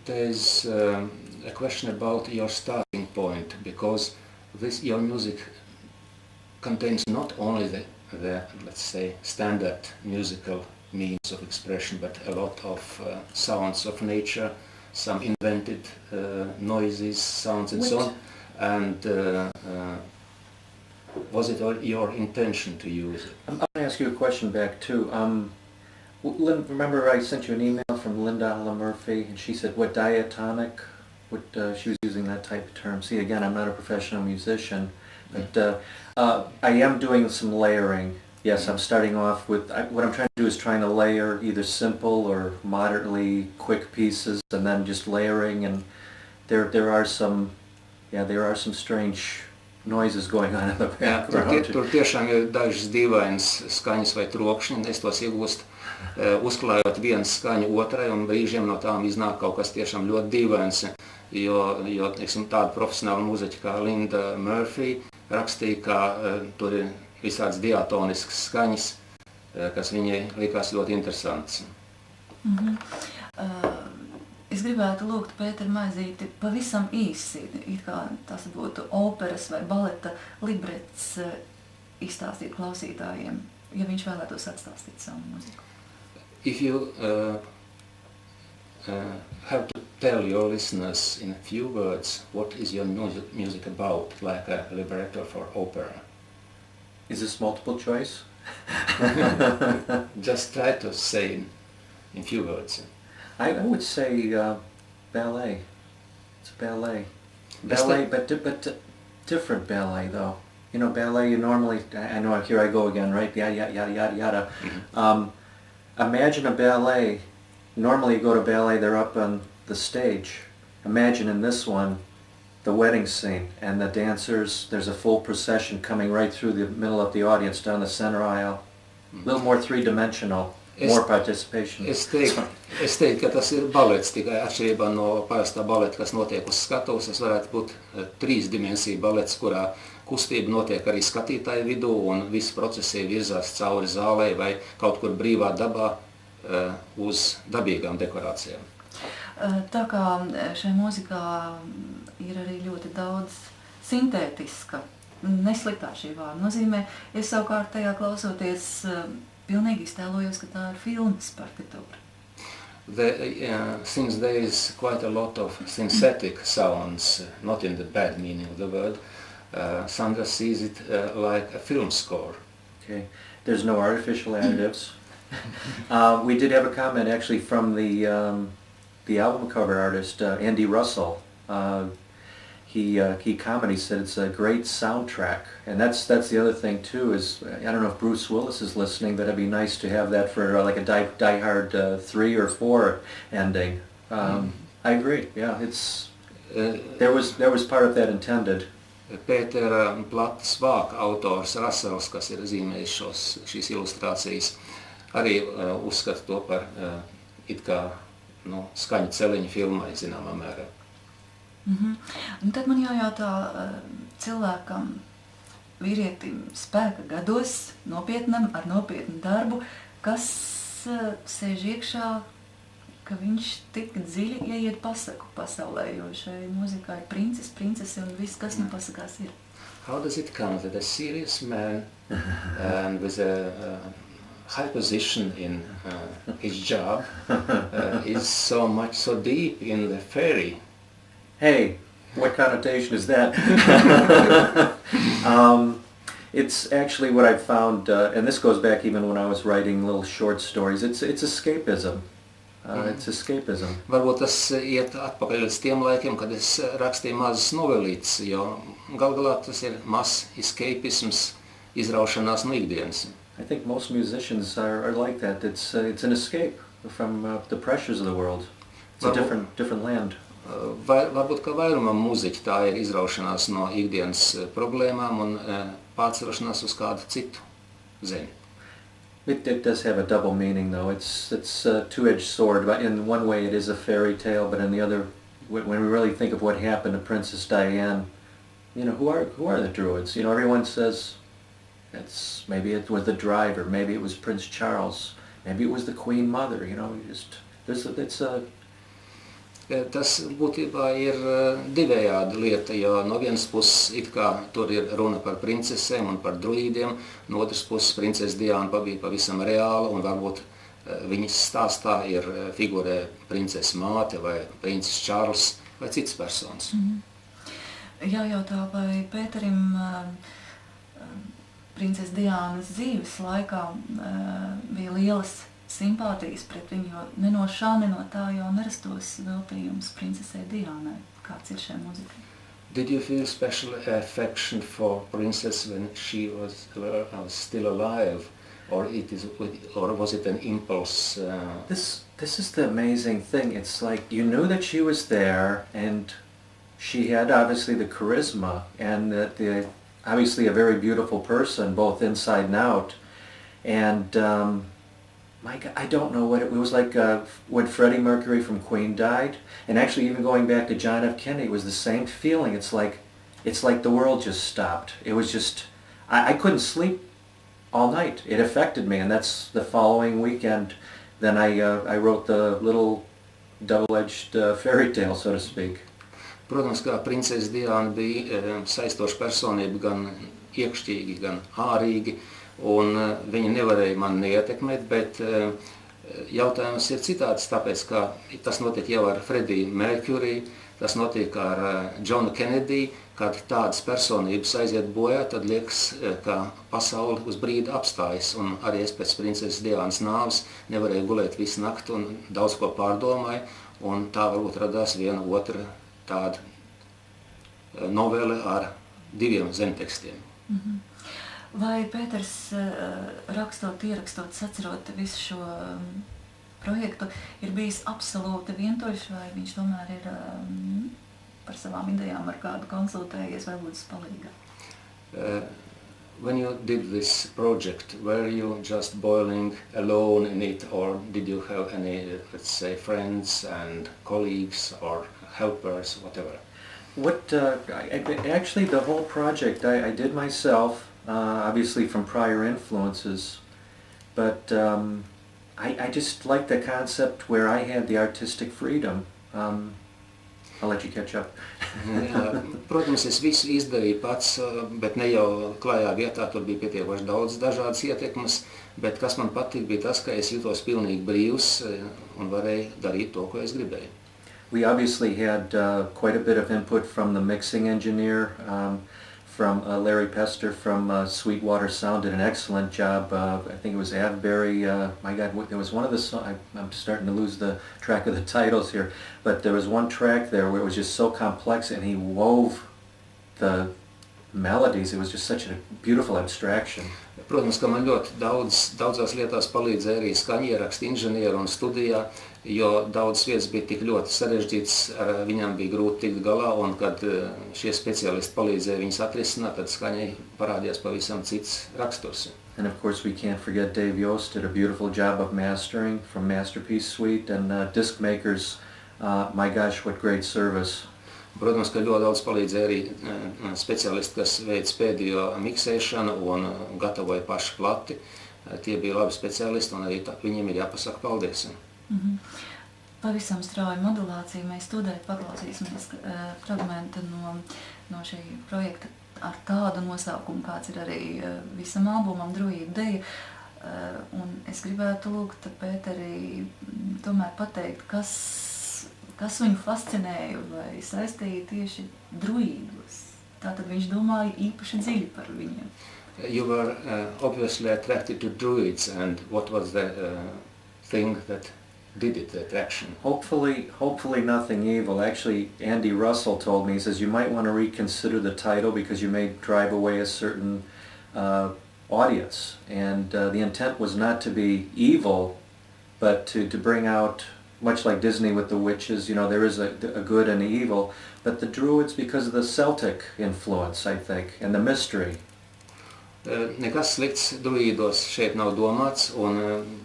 There's a question about your starting point, because your music contains not only the let's say, standard musical means of expression, but a lot of sounds of nature, some invented noises, sounds and so on. And was it your intention to use it? I'm going to ask you a question back too. Remember I sent you an email from Linda Murphy, and she said, what, diatonic? She was using that type of term. See, again, I'm not a professional musician, but I am doing some layering. Yes, I'm starting off with, what I'm trying to do is trying to layer either simple or moderately quick pieces, and then just layering, and there are some strange noises going on in the background. Tur tiešām ir dažas dīvainas skaņas vai trokšņi, un es tos iegūstu uzklājot vienu skaņu otrai, un brīžiem no tām iznāk kaut kas tiešām ļoti dīvains, jo teiksim, tāda profesionāla muzeķa kā Linda Murphy rakstīja, ka tur ir visādas diatoniskas skaņas, kas viņai likās ļoti interesants. Es gribētu lūgt Pēteru Mazīti pavisam īsi, it kā tas būtu operas vai baleta librets, izstāstīt klausītājiem, ja viņš vēlētos atstāstīt savu mūziku. If you have to tell your listeners in a few words what is your music about, like a libretto for opera? Is this multiple choice? Just try to say in few words. I would say ballet. It's ballet. Ballet, but different ballet though. You know, ballet, you normally, I know, here I go again, right? Yada, yada, yada, yada, yada. Mm-hmm. Imagine a ballet. Normally you go to ballet, they're up on the stage. Imagine in this one, the wedding scene, and the dancers, there's a full procession coming right through the middle of the audience down the center aisle. A little more three-dimensional, more participation. Es teiktu, ka tas ir balets, tikai atšķirībā no parastā baleta, kas notiek uz skatuves. Tas varētu būt trīsdimensiju balets, kurā kustība notiek arī skatītāju vidū un visa procesija virzās cauri zālē vai kaut kur brīvā dabā uz dabīgām dekorācijām. Tā kā šai mūzikā ir arī ļoti daudz sintētiska, nesliktā šī vārda nozīmē, es savukārt tajā klausoties pilnīgi iztēlojos, ka tā ir filmas partitūra. Since there is quite a lot of synthetic sounds, not in the bad meaning of the word, Sandra sees it like a film score. Okay. There's no artificial additives. We did have a comment actually from the album cover artist, Andy Russell. He commented, he said it's a great soundtrack, and that's the other thing too, is I don't know if Bruce Willis is listening, but it'd be nice to have that for like a Die Hard 3 or 4 ending. I agree, yeah, it's there was part of that intended. Pētera Platas vāka autors Russells, kas ir zīmējis šīs ilustrācijas, arī uzskata to par it kā skaņu celiņu filmai zināmā mērā. Un tad man jājautā cilvēkam, vīrietim spēka gados, nopietnam, ar nopietnu darbu, kas sēž iekšā, ka viņš tik dziļi ieiet pasaku pasaulē, jo šai mūzikā ir princese un viss, kas nu pasakās ir. How does it come that a serious man with a high position in his job is so deep in the fairy? Hey, what connotation is that? It's actually what I found, and this goes back even when I was writing little short stories, it's escapism. It's escapism. Varbūt tas iet atpakaļ līdz tiem laikiem, kad es rakstīju mazas novelītes, jo galā tas ir mazs escapisms, izraušanās no ikdienas. I think most musicians are like that. It's an escape from the pressures of the world. It's a different land. Varbūt kā vairumam mūziķi tā ir izraušanās no ikdienas problēmām un pārceļošanās uz kādu citu zemi. It does have a double meaning though. It's a two-edged sword. In one way it is a fairy tale, but in the other, when we really think of what happened to Princess Diane, who are the Druids? Everyone says maybe it was the driver, maybe it was Prince Charles, maybe it was the Queen Mother. Tas būtībā ir divējāda lieta, jo no vienas puses it kā tur ir runa par princesēm un par druīdiem, no otras puses princese Diana bija pavisam reāla un varbūt viņas stāstā ir figurē princese māte vai princis Čārls vai cits personas. Jājautā, vai Pēterim princese Dianas dzīves laikā bija lielas simpātijas pret viņu, jo ne no šā, ne no tā jau nerastos veltījums princesei Dianai. Kāds ir šai mūzikai? Did you feel special affection for Princess when she was still alive, or was it an impulse? This is the amazing thing. It's like you knew that she was there, and she had obviously the charisma, and obviously a very beautiful person, both inside and out, and I don't know what it was like when Freddie Mercury from Queen died, and actually even going back to John F. Kennedy, it was the same feeling. It's like the world just stopped. It was just, I couldn't sleep all night. It affected me, and that's the following weekend. Then I wrote the little double-edged fairy tale, so to speak. Protams, kā princese Diana bija saistoša personība gan iekšķīgi, gan ārīgi. Un viņa nevarēja man neietekmēt, bet Jautājums ir citāds, tāpēc, ka tas notiek jau ar Freddie Mercury, tas notiek ar Johnu Kennedy, kad tādas personības aiziet bojā, tad liekas, ka pasauli uz brīdi apstājas. Un arī es pēc princeses Diānas nāves nevarēju gulēt visu nakti un daudz ko pārdomāju, un tā varbūt radās viena otra tāda novele ar 2 zemtekstiem. Vai Pēters rakstot, ierakstot, sacerot visu šo projektu, ir bijis absolūti vientuļš, vai viņš tomēr ir par savām idejām ar kādu konsultējies vai būtu palīga? When you did this project, were you just boiling alone in it, or did you have any, let's say, friends and colleagues or helpers, whatever? Actually, the whole project I did myself, obviously from prior influences, but I just like the concept where I had the artistic freedom. I'll let you catch up. Protams, es visu izdarīju pats, bet ne jau klājā vietā, tur bija pietiekoši daudz dažādas ietekmes, bet kas man patīk bija tas, ka es jutos pilnīgi brīvs un varēju darīt to, ko es gribēju. We obviously had quite a bit of input from the mixing engineer, from Larry Pester from Sweetwater Sound, did an excellent job. I think it was Avebury. My God, there was one of the songs, I'm starting to lose the track of the titles here, but there was one track there where it was just so complex and he wove the melodies. It was just such a beautiful abstraction. Protams, ka man ļoti daudzās lietās palīdzēja arī skaņierakstu inženieri un studijā, jo daudz vietas bija tik ļoti sarežģītas, ar viņām bija grūti tikt galā, un kad šie speciālisti palīdzēja viņus atrisināt, tad skaņai parādījās pavisam cits raksturs. And of course we can't forget Dave Yost did a beautiful job of mastering from Masterpiece Suite, and disc makers, my gosh, what great service. Protams, ka ļoti daudz palīdzēja arī speciālisti, kas veic pēdējo miksēšanu un gatavoja paši plati. Tie bija labi speciālisti un arī viņiem ir jāpasaka paldies. Pavisam strauja modulācija. Mēs tūdēt paklausīsimies fragmentu no šī projekta ar tādu nosaukumu, kāds ir arī visam albumam Druidu deja. Un es gribētu lūgt Pēteri tomēr pateikt, kas viņu fascinēja vai saistīja tieši druīdos. Tātad viņš domāja īpaši dziļi par viņiem. You were obviously attracted to Druids, and what was the thing that did it, the attraction? Hopefully nothing evil. Actually, Andy Russell told me, he says, you might want to reconsider the title because you may drive away a certain audience. And the intent was not to be evil, but to bring out, much like Disney with the witches, you know, there is a good and the evil, but the Druids because of the Celtic influence, I think, and the mystery. Nekas slikts druīdos šeit nav domāts, un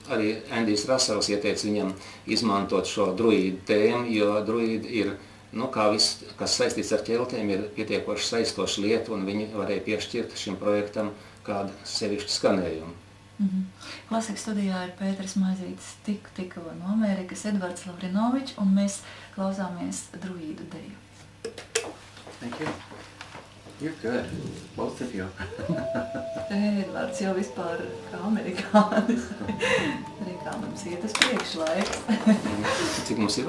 arī Andijs Rasels ieteica viņam izmantot šo druīdu tēmu, jo druīdi ir, kā viss, kas saistīts ar ķeltēm, ir pietiekoši saistoša lieta, un viņi varēja piešķirt šim projektam kādu sevišķu skanējumu. Klasika studijā ir Pēters Maizītis tikko no Amerikas, Edvards Lavrinovics, un mēs klausāmies druīdu deju. Thank you. You're good, both of you. Edvards jau vispār kā amerikānis. Arī kā mums iet uz priekšlaiks. Cik mums ir?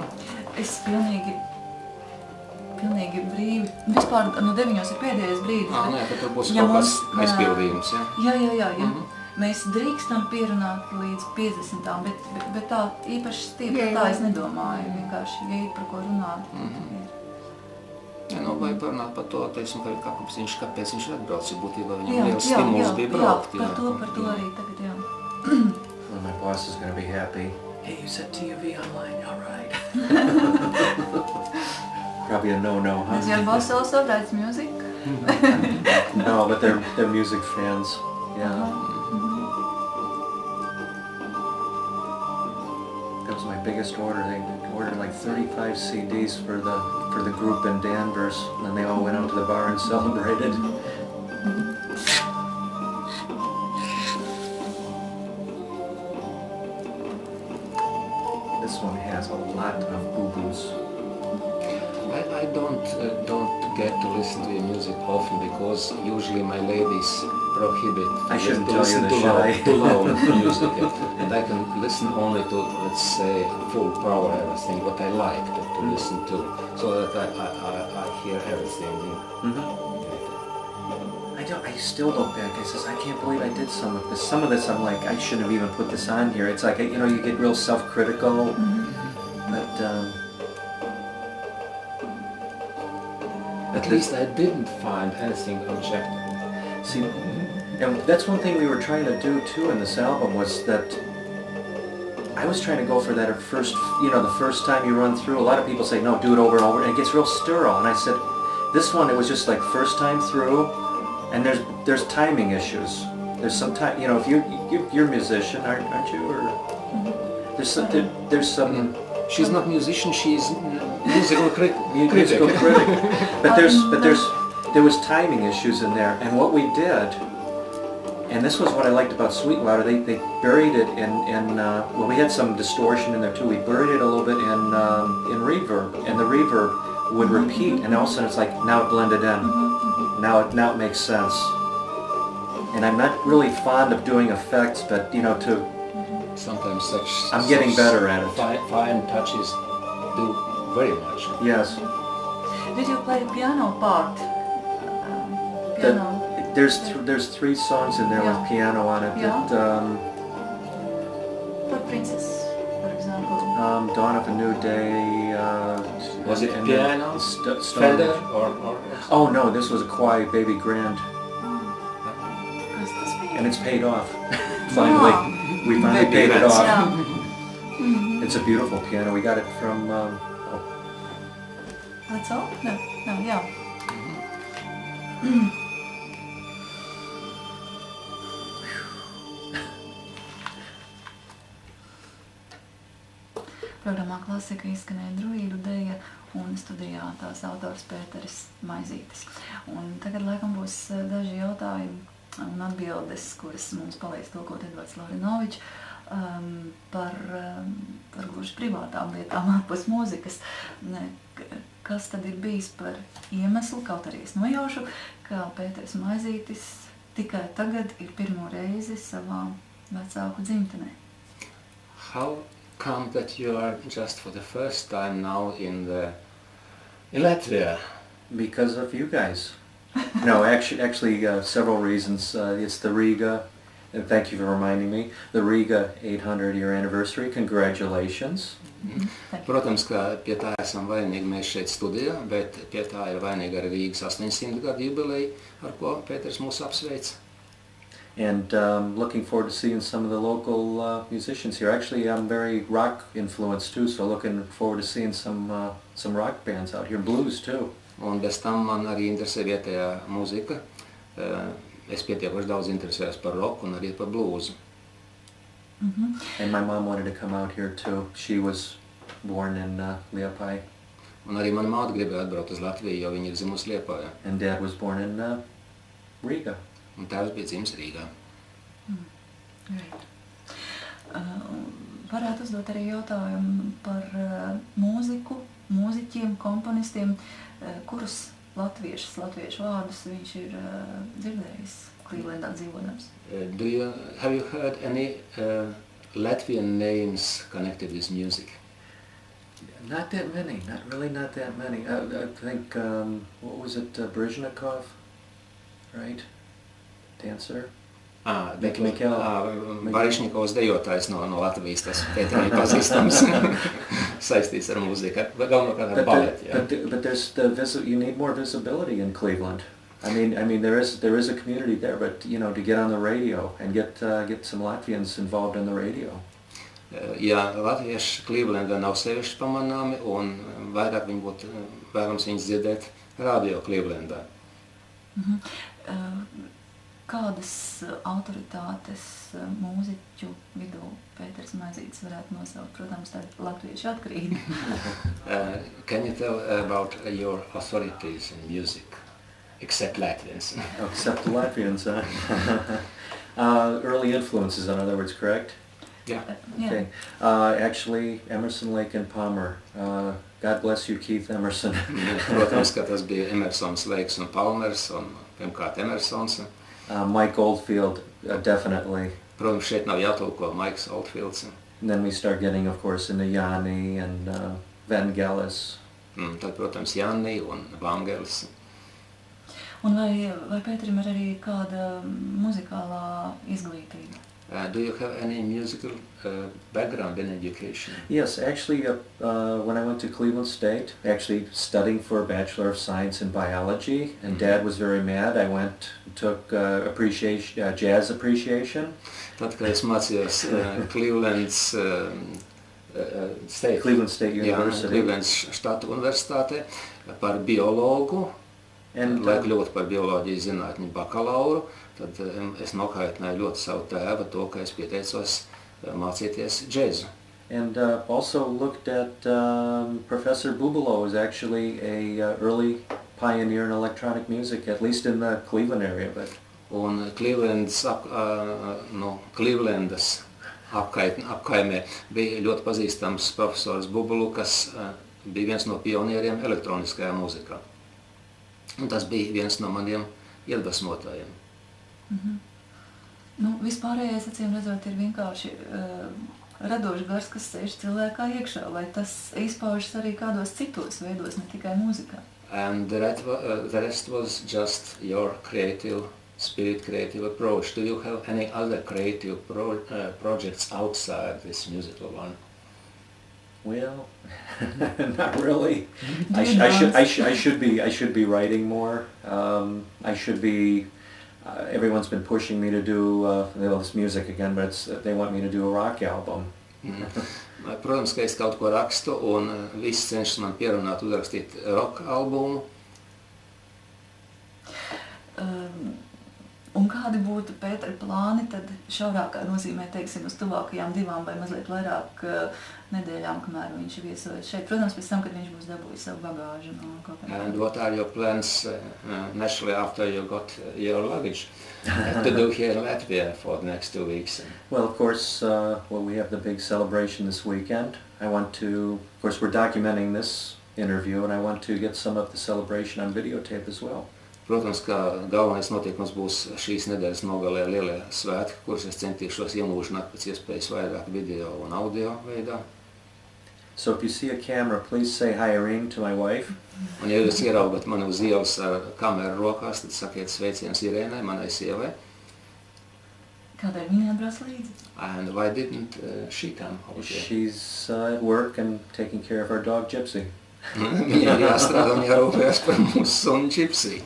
Es pilnīgi brīvi. Vispār no 9 ir pēdējais brīdis. Nē, tad tur būs kaut kas aizpildījums, ja? Jā. Mēs drīkstam pierunāt līdz 50, bet tā īpaši stipri tā es nedomāju. Vienkārši, ja ir par ko runāt. Vai parunāt par to, teiksim, kāpēc viņš ir atbraucis, būtībā viņam liels stimuls bija braukt. Jā, par to arī tagad, jā. Well, my boss is going to be happy. Hey, you said TUV online, all right. Probably a no-no, huh? Does your boss also writes music? No, but they're music fans, yeah. That was my biggest order. They ordered like 35 CDs for the group in Danvers, and then they all went out to the bar and celebrated. This one has a lot of boo-boos. I don't get to listen to your music often because usually my ladies prohibit I shouldn't to tell listen you to this, should I? too loud music, and I can listen only to, let's say, full power everything what I like to listen to, so that I hear everything. I still look back, I says, I can't believe I did some of this. Some of this I'm like, I shouldn't have even put this on here. It's like, you know, you get real self-critical, but at least I didn't find anything objective. see, and that's one thing we were trying to do too in this album was that I was trying to go for that at first, you know, the first time you run through, a lot of people say, no, do it over and over, and it gets real sterile. And I said, this one, it was just like first time through, and there's timing issues. There's some time, you know, if you're a musician, aren't you? Or there's some. She's not musician. She's musical critic. Musical critic. But there was timing issues in there, and what we did, and this was what I liked about Sweetwater. They buried it in well, we had some distortion in there too. We buried it a little bit in reverb, and the reverb would repeat, and all of a sudden it's like now it blended in. Now it makes sense. And I'm not really fond of doing effects, but you know, sometimes I'm getting better at it. Fine touches do very much. Yes. Did you play piano part? Piano. There's 3 songs in there with piano on it. Yeah. That, For Princess, for example. Dawn of a New Day. Was it and piano? Fender? Or Oh no, this was a quiet Baby Grand. And it's paid off. Finally. We finally paid it off. Yeah. It's a beautiful piano. We got it from... That's all? No, yeah. Programmā Klasika izskanēja Druidu deja un studijā tās autors Pēteris Maizītis. Un tagad laikam būs daži jautājumi un atbildes, kuras mums palīdz tulkot Edvards Lavrinovics par gluži privātām lietām ārpus mūzikas. Kas tad ir bijis par iemeslu, kaut arī es nojaušu, ka Pēteris Maizītis tikai tagad ir pirmo reizi savā vecāku dzimtenē? How come that you are just for the first time now in Latvia? Because of you guys. No, actually several reasons. It's the Riga, and thank you for reminding me, the Riga 800-year anniversary. Congratulations. Protams, ka pie tā esam vainīgi mēs šeit studijā, bet pie tā ir vainīga arī Rīgas 800 gadu jubileja, ar ko Pēters mūs apsveic. And looking forward to seeing some of the local musicians here. Actually, I'm very rock influenced too, so looking forward to seeing some rock bands out here, blues too. Un bez tam man arī interesē vietējā mūzika. Es pietiekoši daudz interesējos par roku un arī par blūzu. And my mom wanted to come out here too. She was born in Liepaja. Un arī mana māte gribēja atbraukt uz Latviju, jo viņa ir dzimusi Liepājā. And Dad was born in Riga. Un tēvs bija dzimis Rīgā. Varētu uzdot arī jautājumu par mūziku, mūziķiem, komponistiem, kurus latviešu vārdus viņš ir dzirdējis Clevelandā dzīvodams. Have you heard any Latvian names connected with music? Not that many, not that many. I think, what was it, Brezhnikov, right? Dancer? Baryšņikovs dejotājs no Latvijas, tas Pēterim pazīstams, saistīts ar mūziku, galvenokārt ar baleti. But you need more visibility in Cleveland. I mean, there is a community there, but you know, to get on the radio and get some Latvians involved in the radio. Ja latvieši Clevelandā nav sevišķi pamanāmi, un vairāk viņi būtu vēlams viņus dzirdēt radio Clevelandā. Kādas autoritātes mūziķu vidū Pēters Maizītis varētu nosaukt? Protams, tādi latvieši atkarīgi. Can you tell about your authorities in music, except Latvians? Except Latvians, early influences, in other words, correct? Yeah. Okay. Actually, Emerson, Lake and Palmer. God bless you, Keith Emerson. Protams, ka tas bija Emersons, Leiks un Palmers, un pirmkārt Emersons. Mike Oldfield, definitely. Protams, šeit nav jātulko Maiks Oldfields. And then we start getting, of course, into Yanni and Vangelis. Tad, protams, Janni un Vangelis. Un vai Pēterim ir arī kāda muzikālā izglītība? Do you have any musical background in education? Yes, actually, when I went to Cleveland State, actually studying for a Bachelor of Science in Biology, and Dad was very mad. I went, took jazz appreciation. Tad, kad es mācījos Cleveland State University. Cleveland štata universitātē par biologu, lai kļūtu par bioloģijas zinātņu bakalauru, tad es nokaitināju ļoti savu tēvu to, ka es pieteicos mācīties džēzu. And also looked at Professor Bubulo is actually a early pioneer in electronic music, at least in the Cleveland area. But Un Clevelandas apkaimē bija ļoti pazīstams profesors Bubulu, kas bija viens no pionieriem elektroniskajā mūzikā. Un tas bija viens no maniem iedvesmotājiem. Vispārējais, acīm redzot, ir vienkārši radošs gars, kas sēž cilvēkā iekšā, vai tas izpaužas arī kādos citos veidos, ne tikai mūzikā? And the rest was just your creative spirit, creative approach. Do you have any other creative projects outside this musical one? Well, not really. I should be writing more. I should be. Everyone's been pushing me to do this music again, but they want me to do a rock album. Protams, ka es kaut ko rakstu, un viss cenšas man pierunāt uzrakstīt rock albumu. Un kādi būtu Pētera plāni tad šaurākā nozīmē, teiksim, uz tuvākajām 2 vai mazliet vairāk nedēļām, kamēr viņš viesojas šeit? Protams, pēc tam, kad viņš būs dabūjis savu bagāžu no Kopenhāgenes. And what are your plans naturally after you got your luggage to do here in Latvia for the next 2 weeks? Well, of course, we have the big celebration this weekend. I want to, of course, we're documenting this interview, and I want to get some of the celebration on videotape as well. Protams, ka galvenais notikums būs šīs nedēļas nogalē lielie svētki, kurus es centīšos iemūžināt pēc iespējas vairāk video un audio veidā. So if you see a camera, please say hi, Irene, to my wife. Un ja jūs ieraugat mani uz ielas ar kameru rokās, tad sakiet sveiciens Irēnai, manai sievai. Kādēļ viņa atbrauc līdzi? And why didn't she come over here? She's at work and taking care of our dog, Gypsy. Viņa ir jāstrādā un jārūpējas par mūsu sunu Gypsy.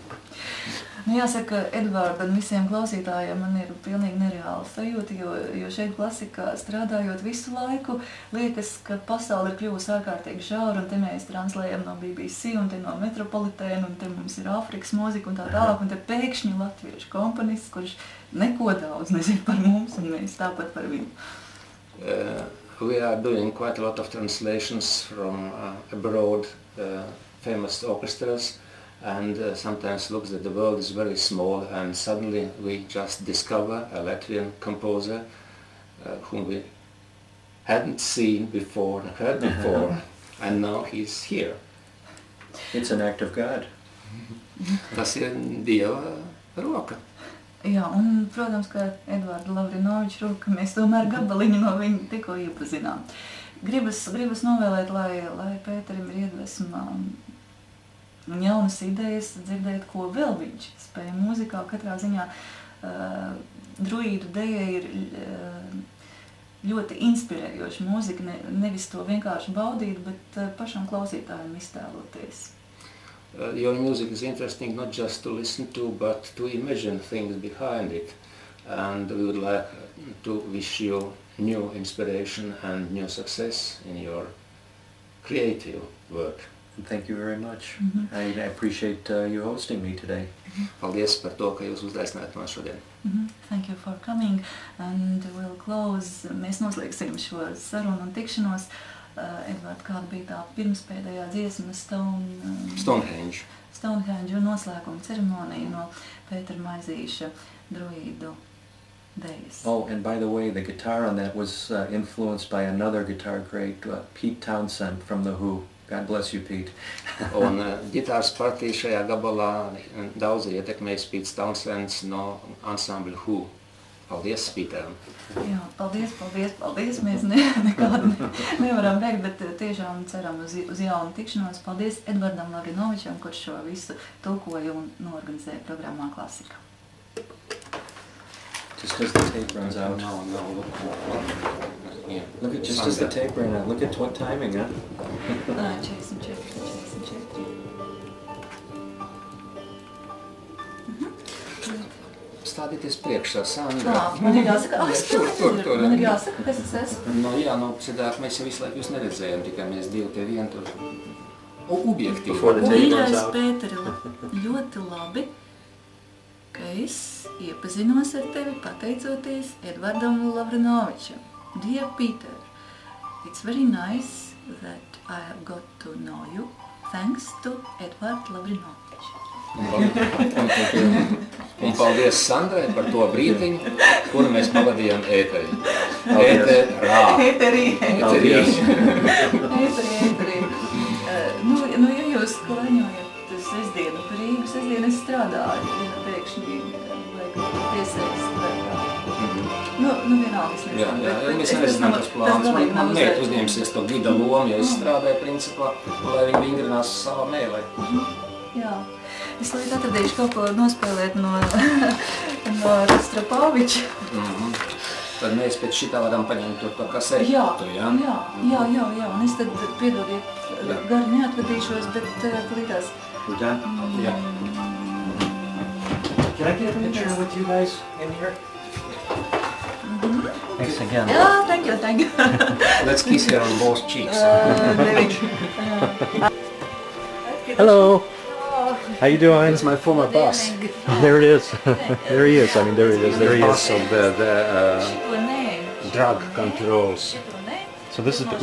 Jāsaka, Edvard, un visiem klausītājiem man ir pilnīgi nereāla sajūta, jo šeit Klasikā strādājot visu laiku, liekas, ka pasaule ir kļuvusi ārkārtīgi šaura, un te mēs translējam no BBC, un te no Metropolitēna, un te mums ir Āfrikas mūzika un tā tālāk, un te pēkšņi latviešu komponists, kurš neko daudz nezin par mums, un mēs tāpat par viņu. We are doing quite a lot of translations from abroad, famous orchestras, and sometimes looks that the world is very small, and suddenly we just discover a Latvian composer whom we hadn't seen before, heard before, and now he's here. It's an act of God. Tas ir Dieva roka. Jā, un, protams, ka Edvarda Lavrinoviča roka, mēs tomēr gabaliņu no viņa tikko iepazinām. Gribas novēlēt, lai Pēterim ir iedvesma un jaunas idejas, dzirdēt, ko vēl viņš spēja mūzikā. Katrā ziņā druīdu deja ir ļoti inspirējoša mūzika, nevis to vienkārši baudīt, bet pašam klausītājiem iztēloties. Your music is interesting not just to listen to, but to imagine things behind it. And we would like to wish you new inspiration and new success in your creative work. Thank you very much. I appreciate you hosting me today. Paldies par to, ka jūs uzaicinājāt man šodien. Thank you for coming, and we'll close. Mēs noslēgsim šo sarunu un tikšanos. Edvard, kāda bija tā pirmspēdējā dziesma Stonehenge un noslēguma ceremonija no Pētera Maizīša druīdu dejas. Oh, and by the way, the guitar on that was influenced by another guitar great, Pete Townsend from The Who. God bless you, Pete. Un ģitāras partija šajā gabalā daudz ir ietekmējis Pīts Townsends no ansambļa Who. Paldies, Pītēram. Jā, paldies. Mēs nekādu nevaram beigt, bet tiešām ceram uz jaunu tikšanos. Paldies Edvardam Lavrinovičam, kurš šo visu tulkoja un norganizēja programmā Klasika. Just as the tape runs out. No, Look at just as the tape ran out. Look at what timing, huh? 44. Stādieties priekšā, Sandra. Man ir jāsaka, Tur. Man ir jāsaka, kas es esmu. No jā, citādi mēs jau visu laiku jūs neredzējām, tikai mēs divi te vien tur. Objektīvi. Mīļais Pēteri, ļoti labi, ka es iepazinos ar tevi pateicoties Edvardam Lavrinovičam. Dear Peter, it's very nice that I have got to know you thanks to Edvard Lavrinovič. Un paldies Sandrai par to brīdiņu, kuru mēs pavadījām ēterī. Ēterī. Nu, ja jūs klaņojat sestdienu par Rīgu, sestdienu es strādāju, pēkšņi piesaist darbā. Nu, vienalga, es nezinu. Jā, mēs nezinām tos plānus. Man mēt uzņemsies to gida lomu, ja es strādāju principā, lai viņi vingrinās savā mēlē. Jā. Es līdz atradīšu kaut ko nospēlēt no Rostropoviča. Tad mēs pēc šitā varam paņemt to kasetu, jā? Jā, un es tad, piedodiet, gari neatvadīšos, bet līdās. We're done? Jā. Can I get a picture with you guys in here? Thanks again. Yeah, thank you. Let's kiss her on both cheeks. Hello. How you doing? It's my former boss. There it is. There he is. There he is. Boss of the drug controls. So this is the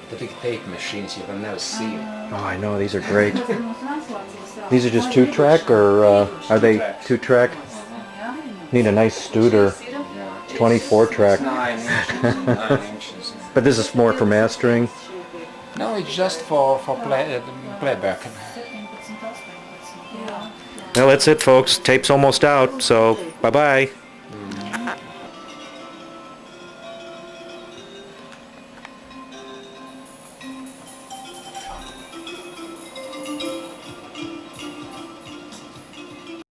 The big tape machines you can never see. Oh, I know. These are great. These are just 2-track, or are they 2-track? Need a nice Studer 24-track. 9 inches. But this is more for mastering. No, it's just for playback. Well, that's it, folks. Tape's almost out, so bye-bye.